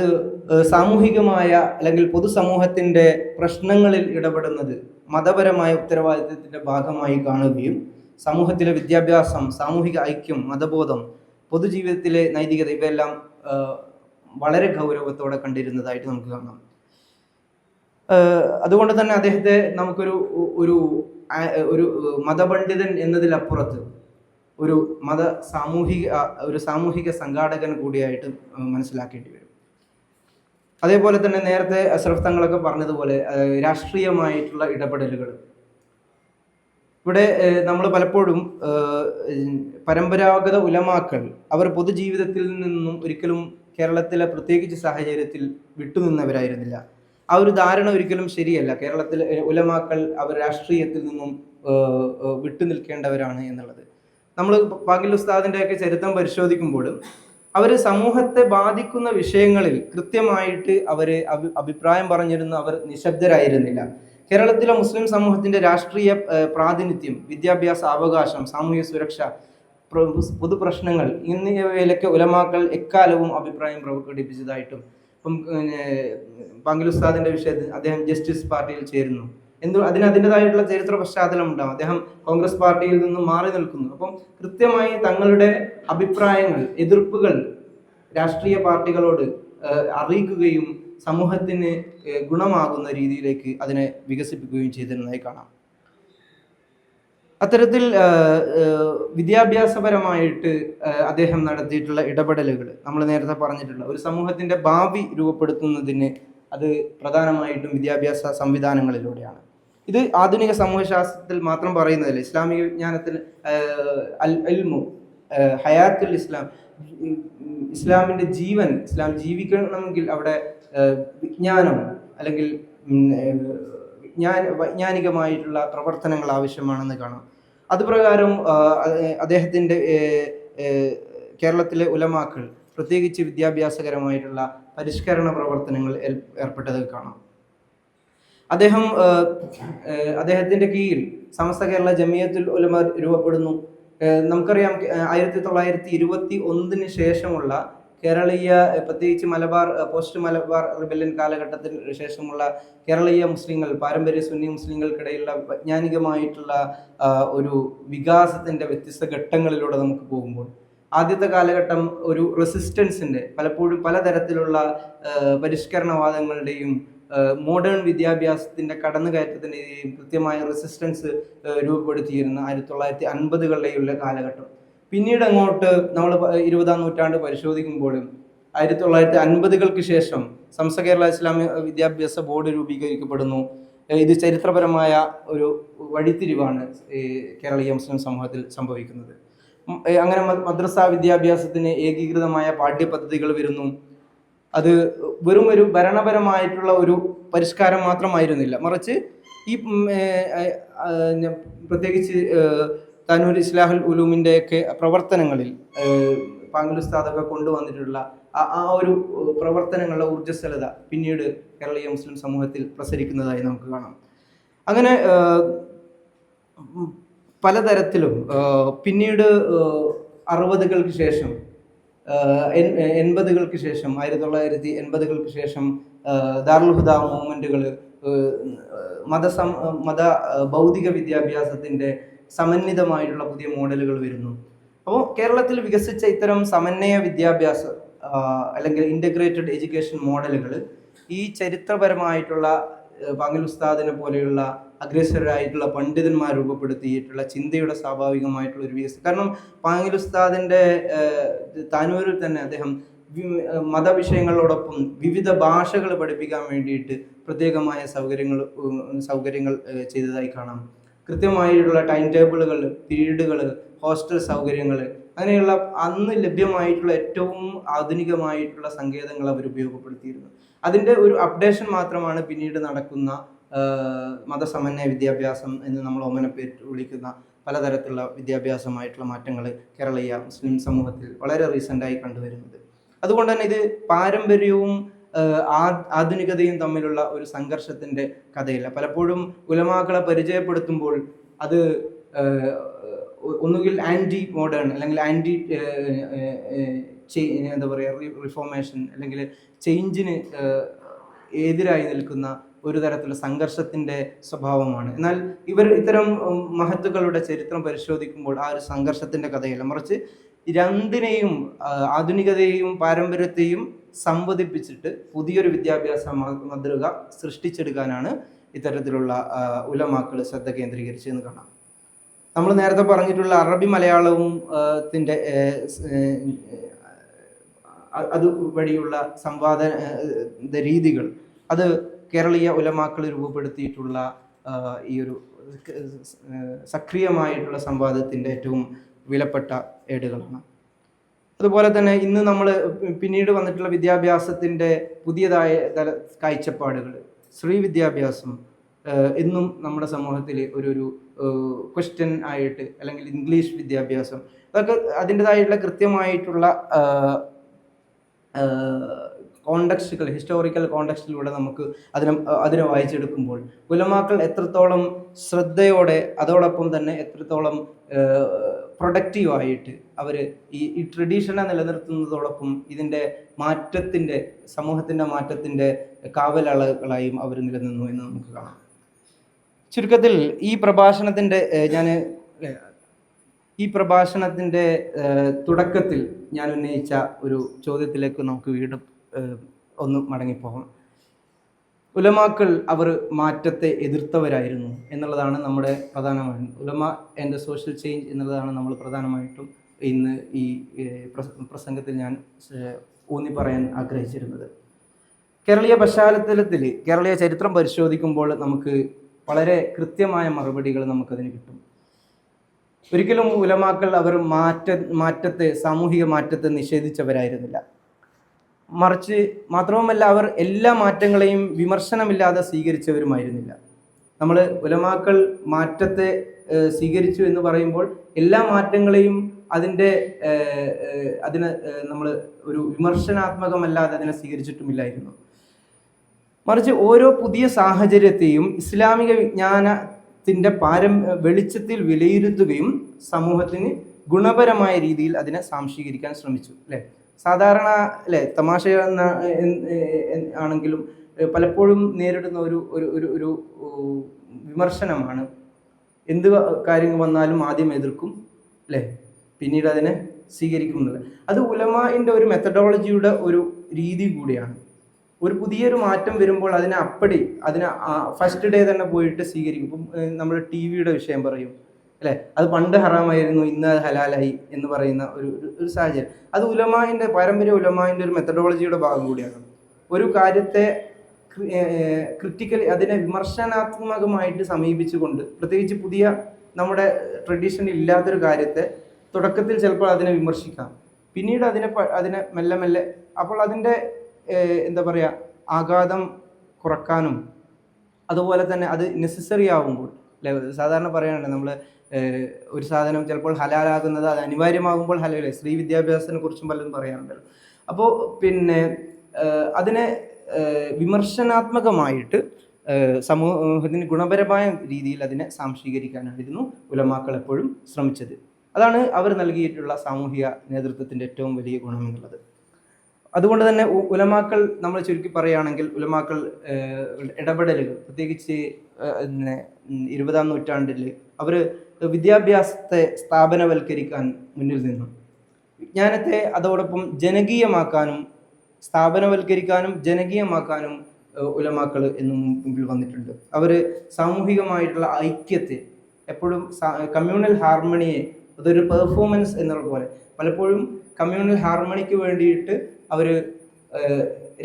സാമൂഹികമായ അല്ലെങ്കിൽ പൊതുസമൂഹത്തിൻ്റെ പ്രശ്നങ്ങളിൽ ഇടപെടുന്നത് മതപരമായ ഉത്തരവാദിത്വത്തിൻ്റെ ഭാഗമായി കാണുകയും സമൂഹത്തിലെ വിദ്യാഭ്യാസം, സാമൂഹിക ഐക്യം, മതബോധം, പൊതുജീവിതത്തിലെ നൈതികത ഇവയെല്ലാം വളരെ ഗൗരവത്തോടെ കണ്ടിരുന്നതായിട്ട് നമുക്ക് കാണാം. അതുകൊണ്ട് തന്നെ അദ്ദേഹത്തെ നമുക്കൊരു ഒരു മതപണ്ഡിതൻ എന്നതിലപ്പുറത്ത് ഒരു സാമൂഹിക സംഘാടകൻ കൂടിയായിട്ട് മനസ്സിലാക്കേണ്ടി വരും. അതേപോലെ തന്നെ നേരത്തെ അഷ്റഫ് തങ്ങളൊക്കെ പറഞ്ഞതുപോലെ രാഷ്ട്രീയമായിട്ടുള്ള ഇടപെടലുകൾ ഇവിടെ നമ്മൾ പലപ്പോഴും പരമ്പരാഗത ഉലമാക്കൾ അവർ പൊതുജീവിതത്തിൽ നിന്നും ഒരിക്കലും കേരളത്തിലെ പ്രത്യേകിച്ച് സാഹചര്യത്തിൽ വിട്ടുനിന്നവരായിരുന്നില്ല. ആ ഒരു ധാരണ ഒരിക്കലും ശരിയല്ല. കേരളത്തിലെ ഉലമാക്കൾ അവർ രാഷ്ട്രീയത്തിൽ നിന്നും വിട്ടുനിൽക്കേണ്ടവരാണ് എന്നുള്ളത്. നമ്മൾ പാങ്ങിൽ ഉസ്താദിൻ്റെയൊക്കെ ചരിത്രം പരിശോധിക്കുമ്പോൾ അവർ സമൂഹത്തെ ബാധിക്കുന്ന വിഷയങ്ങളിൽ കൃത്യമായിട്ട് അവർ അഭിപ്രായം പറഞ്ഞിരുന്നു. അവർ നിശബ്ദരായിരുന്നില്ല. കേരളത്തിലെ മുസ്ലിം സമൂഹത്തിന്റെ രാഷ്ട്രീയ പ്രാതിനിധ്യം, വിദ്യാഭ്യാസ അവകാശം, സാമൂഹ്യ സുരക്ഷ, പൊതുപ്രശ്നങ്ങൾ എന്നിവയിലൊക്കെ ഉലമാക്കൾ എക്കാലവും അഭിപ്രായം പ്രകടിപ്പിച്ചതായിട്ടും. ഇപ്പം പാങ്കിൽ ഉസ്താദിന്റെ വിഷയത്തിൽ അദ്ദേഹം ജസ്റ്റിസ് പാർട്ടിയിൽ ചേരുന്നു. അതിൻ്റെതായിട്ടുള്ള ചരിത്ര പശ്ചാത്തലം ഉണ്ടാകും. അദ്ദേഹം കോൺഗ്രസ് പാർട്ടിയിൽ നിന്നും മാറി നിൽക്കുന്നു. അപ്പം കൃത്യമായി തങ്ങളുടെ അഭിപ്രായങ്ങൾ, എതിർപ്പുകൾ രാഷ്ട്രീയ പാർട്ടികളോട് അറിയിക്കുകയും സമൂഹത്തിന് ഗുണമാകുന്ന രീതിയിലേക്ക് അതിനെ വികസിപ്പിക്കുകയും ചെയ്തിരുന്നതായി കാണാം. അത്തരത്തിൽ വിദ്യാഭ്യാസപരമായിട്ട് അദ്ദേഹം നടത്തിയിട്ടുള്ള ഇടപെടലുകൾ നമ്മൾ നേരത്തെ പറഞ്ഞിട്ടുള്ള ഒരു സമൂഹത്തിന്റെ ഭാവി രൂപപ്പെടുത്തുന്നതിന് അത് പ്രധാനമായിട്ടും വിദ്യാഭ്യാസ സംവിധാനങ്ങളിലൂടെയാണ്. ഇത് ആധുനിക സമൂഹശാസ്ത്രത്തിൽ മാത്രം പറയുന്നതല്ല. ഇസ്ലാമിക വിജ്ഞാനത്തിൽ ഹയാത്തുൽ ഇസ്ലാം, ഇസ്ലാമിന്റെ ജീവൻ, ഇസ്ലാം ജീവിക്കണമെങ്കിൽ അവിടെ വിജ്ഞാനം അല്ലെങ്കിൽ വൈജ്ഞാനികമായിട്ടുള്ള പ്രവർത്തനങ്ങൾ ആവശ്യമാണെന്ന് കാണാം. അതുപ്രകാരം അദ്ദേഹത്തിൻ്റെ കേരളത്തിലെ ഉലമാക്കൾ പ്രത്യേകിച്ച് വിദ്യാഭ്യാസകരമായിട്ടുള്ള പരിഷ്കരണ പ്രവർത്തനങ്ങൾ ഏർപ്പെട്ടത് കാണാം. അദ്ദേഹത്തിന്റെ കീഴിൽ സമസ്ത കേരള ജമിയത്തുൽ ഉലമ രൂപപ്പെടുന്നു. നമുക്കറിയാം 1921 ശേഷമുള്ള കേരളീയ, പ്രത്യേകിച്ച് പോസ്റ്റ് മലബാർ റിബല്യൻ കാലഘട്ടത്തിന് ശേഷമുള്ള കേരളീയ മുസ്ലിങ്ങൾ, പാരമ്പര്യ സുന്നി മുസ്ലിങ്ങൾക്കിടയിലുള്ള വൈജ്ഞാനികമായിട്ടുള്ള ഒരു വികാസത്തിന്റെ വ്യത്യസ്ത ഘട്ടങ്ങളിലൂടെ നമുക്ക് പോകുമ്പോൾ ആദ്യത്തെ കാലഘട്ടം ഒരു റെസിസ്റ്റൻസിന്റെ, പലപ്പോഴും പലതരത്തിലുള്ള പരിഷ്കരണവാദങ്ങളുടെയും മോഡേൺ വിദ്യാഭ്യാസത്തിന്റെ കടന്നുകയറ്റത്തിൻ്റെയും കൃത്യമായ റെസിസ്റ്റൻസ് രൂപപ്പെടുത്തിയിരുന്ന 1950കളിലെയുള്ള കാലഘട്ടം. പിന്നീട് അങ്ങോട്ട് നമ്മൾ 20ാം നൂറ്റാണ്ട് പരിശോധിക്കുമ്പോഴും 1950കൾക്ക് ശേഷം സമസ്ത കേരള ഇസ്ലാമിക വിദ്യാഭ്യാസ ബോർഡ് രൂപീകരിക്കപ്പെടുന്നു. ഇത് ചരിത്രപരമായ ഒരു വഴിത്തിരിവാണ് കേരളീയ മുസ്ലിം സമൂഹത്തിൽ സംഭവിക്കുന്നത്. അങ്ങനെ മദ്രസ വിദ്യാഭ്യാസത്തിന് ഏകീകൃതമായ പാഠ്യപദ്ധതികൾ വരുന്നു. അത് വെറും ഒരു ഭരണപരമായിട്ടുള്ള ഒരു പരിഷ്കാരം മാത്രമായിരുന്നില്ല, മറിച്ച് ഈ പ്രത്യേകിച്ച് താനൂർ ഇസ്ലാഹുൽ ഉലൂമിൻ്റെ ഒക്കെ പ്രവർത്തനങ്ങളിൽ പാങ്കിൽ ഉസ്താദൊക്കെ കൊണ്ടുവന്നിട്ടുള്ള ആ ഒരു പ്രവർത്തനങ്ങളുടെ ഊർജ്ജസ്വലത പിന്നീട് കേരളീയ മുസ്ലിം സമൂഹത്തിൽ പ്രസരിക്കുന്നതായി നമുക്ക് കാണാം. അങ്ങനെ പലതരത്തിലും പിന്നീട് 60കൾക്ക് ശേഷം 80കൾക്ക് ശേഷം 1980കൾക്ക് ശേഷം ദാറുൽ ഹുദ മൂവ്മെന്റുകൾ മത ഭൗതിക വിദ്യാഭ്യാസത്തിന്റെ സമന്വിതമായിട്ടുള്ള പുതിയ മോഡലുകൾ വരുന്നു. അപ്പോൾ കേരളത്തിൽ വികസിച്ച ഇത്തരം സമന്വയ വിദ്യാഭ്യാസ അല്ലെങ്കിൽ ഇൻ്റഗ്രേറ്റഡ് എഡ്യൂക്കേഷൻ മോഡലുകൾ ഈ ചരിത്രപരമായിട്ടുള്ള പാങ്കിൽ ഉസ്താദിനെ പോലെയുള്ള അഗ്രസരായിട്ടുള്ള പണ്ഡിതന്മാർ രൂപപ്പെടുത്തിയിട്ടുള്ള ചിന്തയുടെ സ്വാഭാവികമായിട്ടുള്ള ഒരു വികസനം. കാരണം പാങ്കിൽ ഉസ്താദിൻ്റെ താനൂരിൽ തന്നെ അദ്ദേഹം മതവിഷയങ്ങളോടൊപ്പം വിവിധ ഭാഷകൾ പഠിപ്പിക്കാൻ വേണ്ടിയിട്ട് പ്രത്യേകമായ സൗകര്യങ്ങൾ ചെയ്തതായി കാണാം. കൃത്യമായിട്ടുള്ള ടൈം ടേബിളുകൾ, പീരീഡുകൾ, ഹോസ്റ്റൽ സൗകര്യങ്ങൾ, അങ്ങനെയുള്ള അന്ന് ലഭ്യമായിട്ടുള്ള ഏറ്റവും ആധുനികമായിട്ടുള്ള സങ്കേതങ്ങൾ അവർ ഉപയോഗപ്പെടുത്തിയിരുന്നു. അതിൻ്റെ ഒരു അപ്ഡേഷൻ മാത്രമാണ് പിന്നീട് നടക്കുന്ന മതസമന്വയ വിദ്യാഭ്യാസം എന്ന് നമ്മൾ ഓമനപ്പേര് വിളിക്കുന്ന പലതരത്തിലുള്ള വിദ്യാഭ്യാസമായിട്ടുള്ള മാറ്റങ്ങൾ കേരളീയ മുസ്ലിം സമൂഹത്തിൽ വളരെ റീസെൻ്റായി കണ്ടുവരുന്നത്. അതുകൊണ്ട് തന്നെ ഇത് പാരമ്പര്യവും ആധുനികതയും തമ്മിലുള്ള ഒരു സംഘർഷത്തിൻ്റെ കഥയില്ല. പലപ്പോഴും ഉലമാക്കളെ പരിചയപ്പെടുത്തുമ്പോൾ അത് ഒന്നുകിൽ ആൻറ്റി മോഡേൺ അല്ലെങ്കിൽ ആൻറ്റി എന്താ പറയുക റിഫോർമേഷൻ അല്ലെങ്കിൽ ചേഞ്ചിന് എതിരായി നിൽക്കുന്ന ഒരു തരത്തിലുള്ള സംഘർഷത്തിൻ്റെ സ്വഭാവമാണ്. എന്നാൽ ഇത്തരം മഹത്തുക്കളുടെ ചരിത്രം പരിശോധിക്കുമ്പോൾ ആ ഒരു സംഘർഷത്തിൻ്റെ കഥയല്ല, മറിച്ച് രണ്ടിനെയും, ആധുനികതയെയും പാരമ്പര്യത്തെയും സംവദിപ്പിച്ചിട്ട് പുതിയൊരു വിദ്യാഭ്യാസ മാതൃക സൃഷ്ടിച്ചെടുക്കാനാണ് ഇത്തരത്തിലുള്ള ഉലമാക്കൾ ശ്രദ്ധ കേന്ദ്രീകരിച്ചതെന്ന് കാണാം. നമ്മൾ നേരത്തെ പറഞ്ഞിട്ടുള്ള അറബി മലയാളവും അത് വഴിയുള്ള സംവാദ രീതികൾ, അത് കേരളീയ ഉലമാക്കൾ രൂപപ്പെടുത്തിയിട്ടുള്ള ഈ ഒരു സക്രിയമായിട്ടുള്ള സംവാദത്തിൻ്റെ ഏറ്റവും വിലപ്പെട്ട ഏടുകളാണ്. അതുപോലെ തന്നെ ഇന്ന് നമ്മൾ പിന്നീട് വന്നിട്ടുള്ള വിദ്യാഭ്യാസത്തിൻ്റെ പുതിയതായ കാഴ്ചപ്പാടുകൾ, സ്ത്രീ വിദ്യാഭ്യാസം എന്നും നമ്മുടെ സമൂഹത്തിൽ ഒരു ക്വസ്റ്റ്യൻ ആയിട്ട്, അല്ലെങ്കിൽ ഇംഗ്ലീഷ് വിദ്യാഭ്യാസം, അതൊക്കെ അതിൻ്റെതായിട്ടുള്ള കൃത്യമായിട്ടുള്ള കോണ്ടക്സ്റ്റുകൾ, ഹിസ്റ്റോറിക്കൽ കോണ്ടക്സ്റ്റിലൂടെ നമുക്ക് അതിനെ വായിച്ചെടുക്കുമ്പോൾ ഉലമാക്കൾ എത്രത്തോളം ശ്രദ്ധയോടെ അതോടൊപ്പം തന്നെ എത്രത്തോളം പ്രൊഡക്റ്റീവായിട്ട് അവർ ഈ ട്രഡീഷനെ നിലനിർത്തുന്നതോടൊപ്പം ഇതിൻ്റെ സമൂഹത്തിൻ്റെ മാറ്റത്തിൻ്റെ കാവലാളുകളായും അവർ നിലനിന്നു എന്ന് നമുക്ക് കാണാം. ചുരുക്കത്തിൽ ഈ പ്രഭാഷണത്തിൻ്റെ തുടക്കത്തിൽ ഞാൻ ഉന്നയിച്ച ഒരു ചോദ്യത്തിലേക്ക് നമുക്ക് വീണ്ടും ഒന്ന് മടങ്ങിപ്പോകാം. ഉലമാക്കൾ അവർ മാറ്റത്തെ എതിർത്തവരായിരുന്നു എന്നുള്ളതാണ് നമ്മുടെ പ്രധാനമായിട്ടും ഉലമ ആൻഡ് ദ സോഷ്യൽ ചേഞ്ച് എന്നുള്ളതാണ് നമ്മൾ പ്രധാനമായിട്ടും ഇന്ന് ഈ പ്രസംഗത്തിൽ ഞാൻ ഊന്നി പറയാൻ ആഗ്രഹിച്ചിരുന്നത്. കേരളീയ പശ്ചാത്തലത്തിൽ കേരളീയ ചരിത്രം പരിശോധിക്കുമ്പോൾ നമുക്ക് വളരെ കൃത്യമായ മറുപടികൾ നമുക്കതിന് കിട്ടും. ഒരിക്കലും ഉലമാക്കൾ അവർ സാമൂഹിക മാറ്റത്തെ നിഷേധിച്ചവരായിരുന്നില്ല. മറിച്ച് മാത്രവുമല്ല, അവർ എല്ലാ മാറ്റങ്ങളെയും വിമർശനമില്ലാതെ സ്വീകരിച്ചവരുമായിരുന്നില്ല. നമ്മൾ ഉലമാക്കൾ മാറ്റത്തെ സ്വീകരിച്ചു എന്ന് പറയുമ്പോൾ എല്ലാ മാറ്റങ്ങളെയും അതിനെ നമ്മൾ ഒരു വിമർശനാത്മകമല്ലാതെ അതിനെ സ്വീകരിച്ചിട്ടുമില്ലായിരുന്നു. മറിച്ച് ഓരോ പുതിയ സാഹചര്യത്തെയും ഇസ്ലാമിക വിജ്ഞാനത്തിൻ്റെ വെളിച്ചത്തിൽ വിലയിരുത്തുകയും സമൂഹത്തിന് ഗുണപരമായ രീതിയിൽ അതിനെ സാംശീകരിക്കാൻ ശ്രമിച്ചു. അല്ലേ? സാധാരണ തമാശ ആണെങ്കിലും പലപ്പോഴും നേരിടുന്ന ഒരു വിമർശനമാണ്. എന്ത് കാര്യങ്ങൾ വന്നാലും ആദ്യം എതിർക്കും, അല്ലേ, പിന്നീട് അതിനെ സ്വീകരിക്കും എന്നുള്ളത്. അത് ഉലമാഇൻ്റെ ഒരു മെത്തഡോളജിയുടെ ഒരു രീതി കൂടിയാണ്. ഒരു പുതിയൊരു മാറ്റം വരുമ്പോൾ അതിനെ ഫസ്റ്റ് ഡേ തന്നെ പോയിട്ട് സ്വീകരിക്കും. ഇപ്പം നമ്മൾ TV-യുടെ വിഷയം പറയും, അല്ലേ, അത് പണ്ട് ഹറാമായിരുന്നു, ഇന്ന് അത് ഹലാലായി എന്ന് പറയുന്ന ഒരു സാഹചര്യം. അത് പാരമ്പര്യ ഉലമാഇൻ്റെ ഒരു മെത്തഡോളജിയുടെ ഭാഗം കൂടിയാണ്. ഒരു കാര്യത്തെ ക്രിറ്റിക്കലി അതിനെ വിമർശനാത്മകമായിട്ട് സമീപിച്ചുകൊണ്ട്, പ്രത്യേകിച്ച് പുതിയ നമ്മുടെ ട്രഡീഷനിൽ ഇല്ലാത്തൊരു കാര്യത്തെ തുടക്കത്തിൽ ചിലപ്പോൾ അതിനെ വിമർശിക്കാം, പിന്നീട് അതിനെ മെല്ലെ മെല്ലെ അപ്പോൾ അതിൻ്റെ ആഘാതം കുറക്കാനും അതുപോലെ തന്നെ അത് നെസസറി ആകുമ്പോൾ, അല്ലെ, സാധാരണ പറയാനുണ്ട് നമ്മൾ ഒരു സാധനം ചിലപ്പോൾ ഹലാലാകുന്നത് അത് അനിവാര്യമാകുമ്പോൾ ഹലാലല്ലേ. സ്ത്രീ വിദ്യാഭ്യാസത്തിനെ കുറിച്ചും പലരും പറയാറുണ്ടല്ലോ. അപ്പോൾ അതിനെ വിമർശനാത്മകമായിട്ട് സമൂഹത്തിന് ഗുണപരമായ രീതിയിൽ അതിനെ സാംശീകരിക്കാനായിരുന്നു ഉലമാക്കൾ എപ്പോഴും ശ്രമിച്ചത്. അതാണ് അവർ നൽകിയിട്ടുള്ള സാമൂഹിക നേതൃത്വത്തിൻ്റെ ഏറ്റവും വലിയ ഗുണം എന്നുള്ളത്. അതുകൊണ്ട് തന്നെ ഉലമാക്കൾ, നമ്മൾ ചുരുക്കി പറയുകയാണെങ്കിൽ, ഉലമാക്കൾ ഇടപെടലുകൾ, പ്രത്യേകിച്ച് 20-ാം നൂറ്റാണ്ടിൽ അവർ വിദ്യാഭ്യാസത്തെ സ്ഥാപനവൽക്കരിക്കാൻ മുന്നിൽ നിന്നു. വിജ്ഞാനത്തെ അതോടൊപ്പം ജനകീയമാക്കാനും സ്ഥാപനവൽക്കരിക്കാനും ജനകീയമാക്കാനും ഉലമാക്കൾ എന്നും മുമ്പിൽ വന്നിട്ടുണ്ട്. അവർ സാമൂഹികമായിട്ടുള്ള ഐക്യത്തെ എപ്പോഴും കമ്മ്യൂണൽ ഹാർമണിയെ അതൊരു പെർഫോമൻസ് എന്നുള്ള പോലെ പലപ്പോഴും കമ്മ്യൂണൽ ഹാർമണിക്ക് വേണ്ടിയിട്ട് അവർ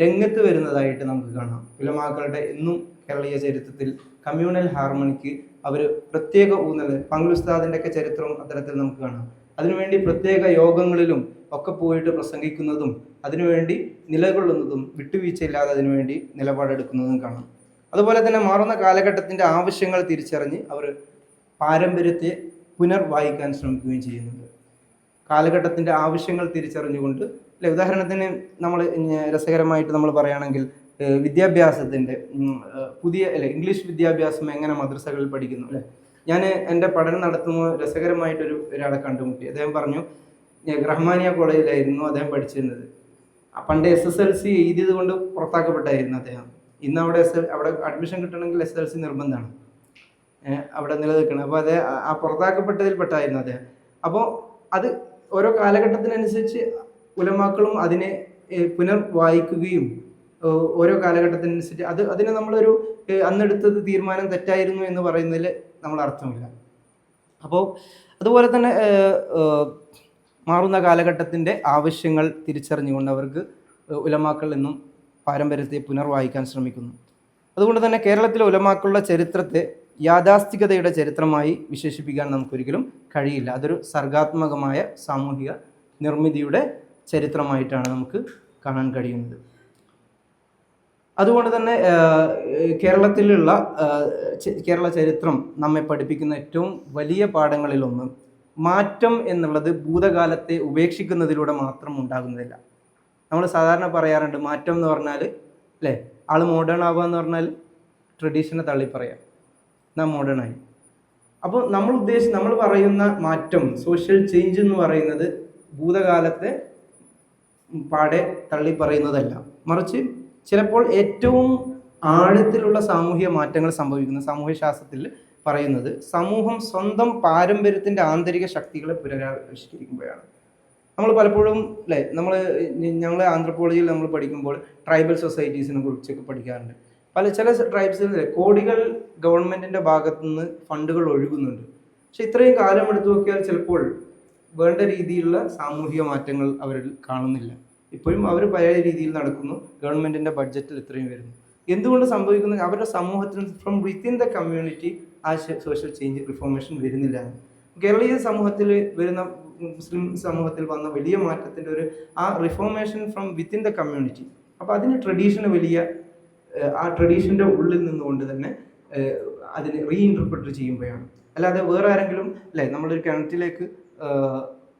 രംഗത്ത് വരുന്നതായിട്ട് നമുക്ക് കാണാം. ഉലമാക്കളുടെ എന്നും കേരളീയ ചരിത്രത്തിൽ കമ്മ്യൂണൽ ഹാർമണിക്ക് അവർ പ്രത്യേക ഊന്നൽ, പങ്കുസ്താദിൻ്റെ ഒക്കെ ചരിത്രം അത്തരത്തിൽ നമുക്ക് കാണാം. അതിനുവേണ്ടി പ്രത്യേക യോഗങ്ങളിലും ഒക്കെ പോയിട്ട് പ്രസംഗിക്കുന്നതും അതിനുവേണ്ടി നിലകൊള്ളുന്നതും വിട്ടുവീഴ്ചയില്ലാതെ അതിനുവേണ്ടി നിലപാടെടുക്കുന്നതും കാണാം. അതുപോലെ തന്നെ മാറുന്ന കാലഘട്ടത്തിൻ്റെ ആവശ്യങ്ങൾ തിരിച്ചറിഞ്ഞ് അവർ പാരമ്പര്യത്തെ പുനർവായിക്കാൻ ശ്രമിക്കുകയും ചെയ്യുന്നുണ്ട്. കാലഘട്ടത്തിൻ്റെ ആവശ്യങ്ങൾ തിരിച്ചറിഞ്ഞുകൊണ്ട്, അല്ലെ, ഉദാഹരണത്തിന് നമ്മൾ രസകരമായിട്ട് നമ്മൾ പറയുകയാണെങ്കിൽ വിദ്യാഭ്യാസത്തിൻ്റെ ഇംഗ്ലീഷ് വിദ്യാഭ്യാസം എങ്ങനെ മദ്രസകളിൽ പഠിക്കുന്നു, അല്ലേ. ഞാൻ എൻ്റെ പഠനം നടത്തുമ്പോൾ ഒരാളെ കണ്ടുമുട്ടി. അദ്ദേഹം പറഞ്ഞു, റഹ്മാനിയ കോളേജിലായിരുന്നു അദ്ദേഹം പഠിച്ചിരുന്നത്. പണ്ട് SSLC എഴുതിയത് കൊണ്ട് പുറത്താക്കപ്പെട്ടായിരുന്നു അദ്ദേഹം. ഇന്ന് അവിടെ അഡ്മിഷൻ കിട്ടണമെങ്കിൽ SSLC നിർബന്ധമാണ്, അവിടെ നിലനിൽക്കണം. അപ്പോൾ ആ പുറത്താക്കപ്പെട്ടതിൽ പെട്ടായിരുന്നു അദ്ദേഹം. അപ്പോൾ അത് ഓരോ കാലഘട്ടത്തിനനുസരിച്ച് ഉലമാക്കളും അതിനെ പുനർവായിക്കുകയും ഓരോ കാലഘട്ടത്തിനനുസരിച്ച് അതിനെ നമ്മളൊരു അന്നെടുത്തത് തീരുമാനം തെറ്റായിരുന്നു എന്ന് പറയുന്നതിൽ നമ്മൾ അർത്ഥമില്ല. അപ്പോൾ അതുപോലെ തന്നെ മാറുന്ന കാലഘട്ടത്തിൻ്റെ ആവശ്യങ്ങൾ തിരിച്ചറിഞ്ഞുകൊണ്ട് അവർക്ക് ഉലമാക്കൾ എന്നും പാരമ്പര്യത്തെ പുനർവായിക്കാൻ ശ്രമിക്കുന്നു. അതുകൊണ്ട് തന്നെ കേരളത്തിലെ ഉലമാക്കളുടെ ചരിത്രത്തെ യാഥാസ്ഥികതയുടെ ചരിത്രമായി വിശേഷിപ്പിക്കാൻ നമുക്കൊരിക്കലും കഴിയില്ല. അതൊരു സർഗാത്മകമായ സാമൂഹിക നിർമ്മിതിയുടെ ചരിത്രമായിട്ടാണ് നമുക്ക് കാണാൻ കഴിയുന്നത്. അതുകൊണ്ട് തന്നെ കേരള ചരിത്രം നമ്മെ പഠിപ്പിക്കുന്ന ഏറ്റവും വലിയ പാഠങ്ങളിലൊന്ന്, മാറ്റം എന്നുള്ളത് ഭൂതകാലത്തെ ഉപേക്ഷിക്കുന്നതിലൂടെ മാത്രം ഉണ്ടാകുന്നതല്ല. നമ്മൾ സാധാരണ പറയാറുണ്ട് മാറ്റം എന്ന് പറഞ്ഞാൽ അല്ലേ, ആൾ മോഡേൺ ആവുക എന്ന് പറഞ്ഞാൽ ട്രഡീഷനെ തള്ളി പറയാം, നാം മോഡേണായി. അപ്പോൾ നമ്മൾ പറയുന്ന മാറ്റം, സോഷ്യൽ ചേഞ്ച് എന്ന് പറയുന്നത് ഭൂതകാലത്തെ പാടെ തള്ളി പറയുന്നതല്ല, മറിച്ച് ചിലപ്പോൾ ഏറ്റവും ആഴത്തിലുള്ള സാമൂഹിക മാറ്റങ്ങൾ സംഭവിക്കുന്ന സാമൂഹ്യ ശാസ്ത്രത്തിൽ പറയുന്നത് സമൂഹം സ്വന്തം പാരമ്പര്യത്തിൻ്റെ ആന്തരിക ശക്തികളെ പുനരാവിഷ്കരിക്കുമ്പോഴാണ്. നമ്മൾ പലപ്പോഴും അല്ലേ, ഞങ്ങൾ ആന്ത്രപ്പോളജിയിൽ നമ്മൾ പഠിക്കുമ്പോൾ ട്രൈബൽ സൊസൈറ്റീസിനെ കുറിച്ചൊക്കെ പഠിക്കാറുണ്ട്. ചില ട്രൈബ്സിൽ കോടികൾ ഗവൺമെൻറ്റിൻ്റെ ഭാഗത്തു നിന്ന് ഫണ്ടുകൾ ഒഴുകുന്നുണ്ട്. പക്ഷെ ഇത്രയും കാലം എടുത്തു നോക്കിയാൽ ചിലപ്പോൾ വേണ്ട രീതിയിലുള്ള സാമൂഹിക മാറ്റങ്ങൾ അവരിൽ കാണുന്നില്ല. ഇപ്പോഴും അവർ പഴയ രീതിയിൽ നടക്കുന്നു, ഗവൺമെൻറ്റിൻ്റെ ബഡ്ജറ്റിൽ ഇത്രയും വരുന്നു. എന്തുകൊണ്ട് സംഭവിക്കുന്നത്? അവരുടെ സമൂഹത്തിൽ ഫ്രം വിത്തിൻ ദ കമ്മ്യൂണിറ്റി ആ സോഷ്യൽ ചേഞ്ച് റിഫോർമേഷൻ വരുന്നില്ല. കേരളീയ സമൂഹത്തിൽ വരുന്ന, മുസ്ലിം സമൂഹത്തിൽ വന്ന വലിയ മാറ്റത്തിൻ്റെ ആ reformation from within the community. അപ്പോൾ അതിന് ട്രഡീഷന് വലിയ, ആ ട്രഡീഷൻ്റെ ഉള്ളിൽ നിന്നുകൊണ്ട് തന്നെ അതിന് റീഇൻറ്റർപ്രറ്റ് ചെയ്യുമ്പോഴാണ്. അല്ലാതെ വേറെ ആരെങ്കിലും അല്ലേ, നമ്മളൊരു കിണറ്റിലേക്ക്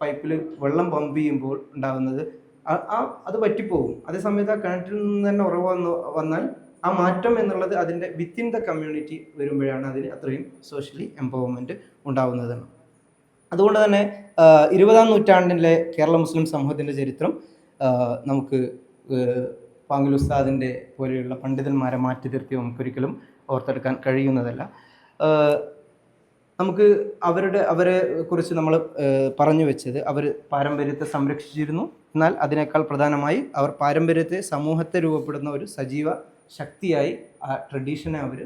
പൈപ്പിൽ വെള്ളം പമ്പ് ചെയ്യുമ്പോൾ ഉണ്ടാകുന്നത് അത് പറ്റിപ്പോകും. അതേസമയത്ത് ആ കിണറ്റിൽ നിന്ന് തന്നെ ഉറവ് വന്നാൽ ആ മാറ്റം എന്നുള്ളത് അതിൻ്റെ വിത്തിൻ ദ കമ്മ്യൂണിറ്റി വരുമ്പോഴാണ് അതിന് അത്രയും സോഷ്യലി എംപവർമെൻറ്റ് ഉണ്ടാകുന്നതാണ്. അതുകൊണ്ട് തന്നെ 20-ാം നൂറ്റാണ്ടിലെ കേരള മുസ്ലിം സമൂഹത്തിൻ്റെ ചരിത്രം നമുക്ക് പാങ്ങിൽ ഉസ്താദിൻ്റെ പോലെയുള്ള പണ്ഡിതന്മാരെ മാറ്റി നിർത്തി നമുക്കൊരിക്കലും ഓർത്തെടുക്കാൻ കഴിയുന്നതല്ല. നമുക്ക് അവരെ കുറിച്ച് നമ്മൾ പറഞ്ഞു വെച്ചത്, അവർ പാരമ്പര്യത്തെ സംരക്ഷിച്ചിരുന്നു, എന്നാൽ അതിനേക്കാൾ പ്രധാനമായി അവർ പാരമ്പര്യത്തെ സമൂഹത്തെ രൂപപ്പെടുന്ന ഒരു സജീവ ശക്തിയായി ആ ട്രഡീഷനെ അവർ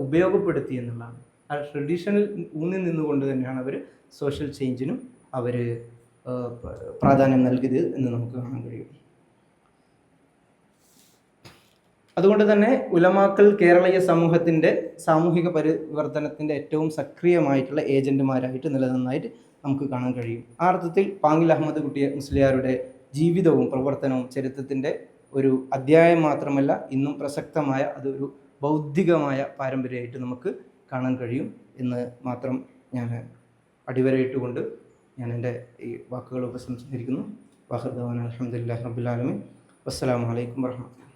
ഉപയോഗപ്പെടുത്തി എന്നുള്ളതാണ്. ആ ട്രഡീഷനിൽ ഊന്നി നിന്നുകൊണ്ട് തന്നെയാണ് അവർ സോഷ്യൽ ചേഞ്ചിനും അവർ പ്രാധാന്യം നൽകിയത് എന്ന് നമുക്ക് കാണാൻ കഴിയും. അതുകൊണ്ട് തന്നെ ഉലമാക്കൾ കേരളീയ സമൂഹത്തിൻ്റെ സാമൂഹിക പരിവർത്തനത്തിൻ്റെ ഏറ്റവും സക്രിയമായിട്ടുള്ള ഏജന്റുമാരായിട്ട് നിലനിന്നതായിട്ട് നമുക്ക് കാണാൻ കഴിയും. ആ അർത്ഥത്തിൽ പാങ്ങിൽ അഹമ്മദ് കുട്ടി മുസ്ലിയാരുടെ ജീവിതവും പ്രവർത്തനവും ചരിത്രത്തിൻ്റെ ഒരു അധ്യായം മാത്രമല്ല, ഇന്നും പ്രസക്തമായ അതൊരു ബൗദ്ധികമായ പാരമ്പര്യമായിട്ട് നമുക്ക് കാണാൻ കഴിയും എന്ന് മാത്രം ഞാൻ അടിവരയിട്ടുകൊണ്ട് ഞാൻ എൻ്റെ ഈ വാക്കുകൾ ഉപസംഹരിക്കുന്നു. വാഹിർ ദഅ്വാനാ അൽഹംദുലില്ലാഹി റബ്ബിൽ ആലമീൻ. വസ്സലാമു അലൈക്കും വറഹ്മത്തുള്ളാഹി.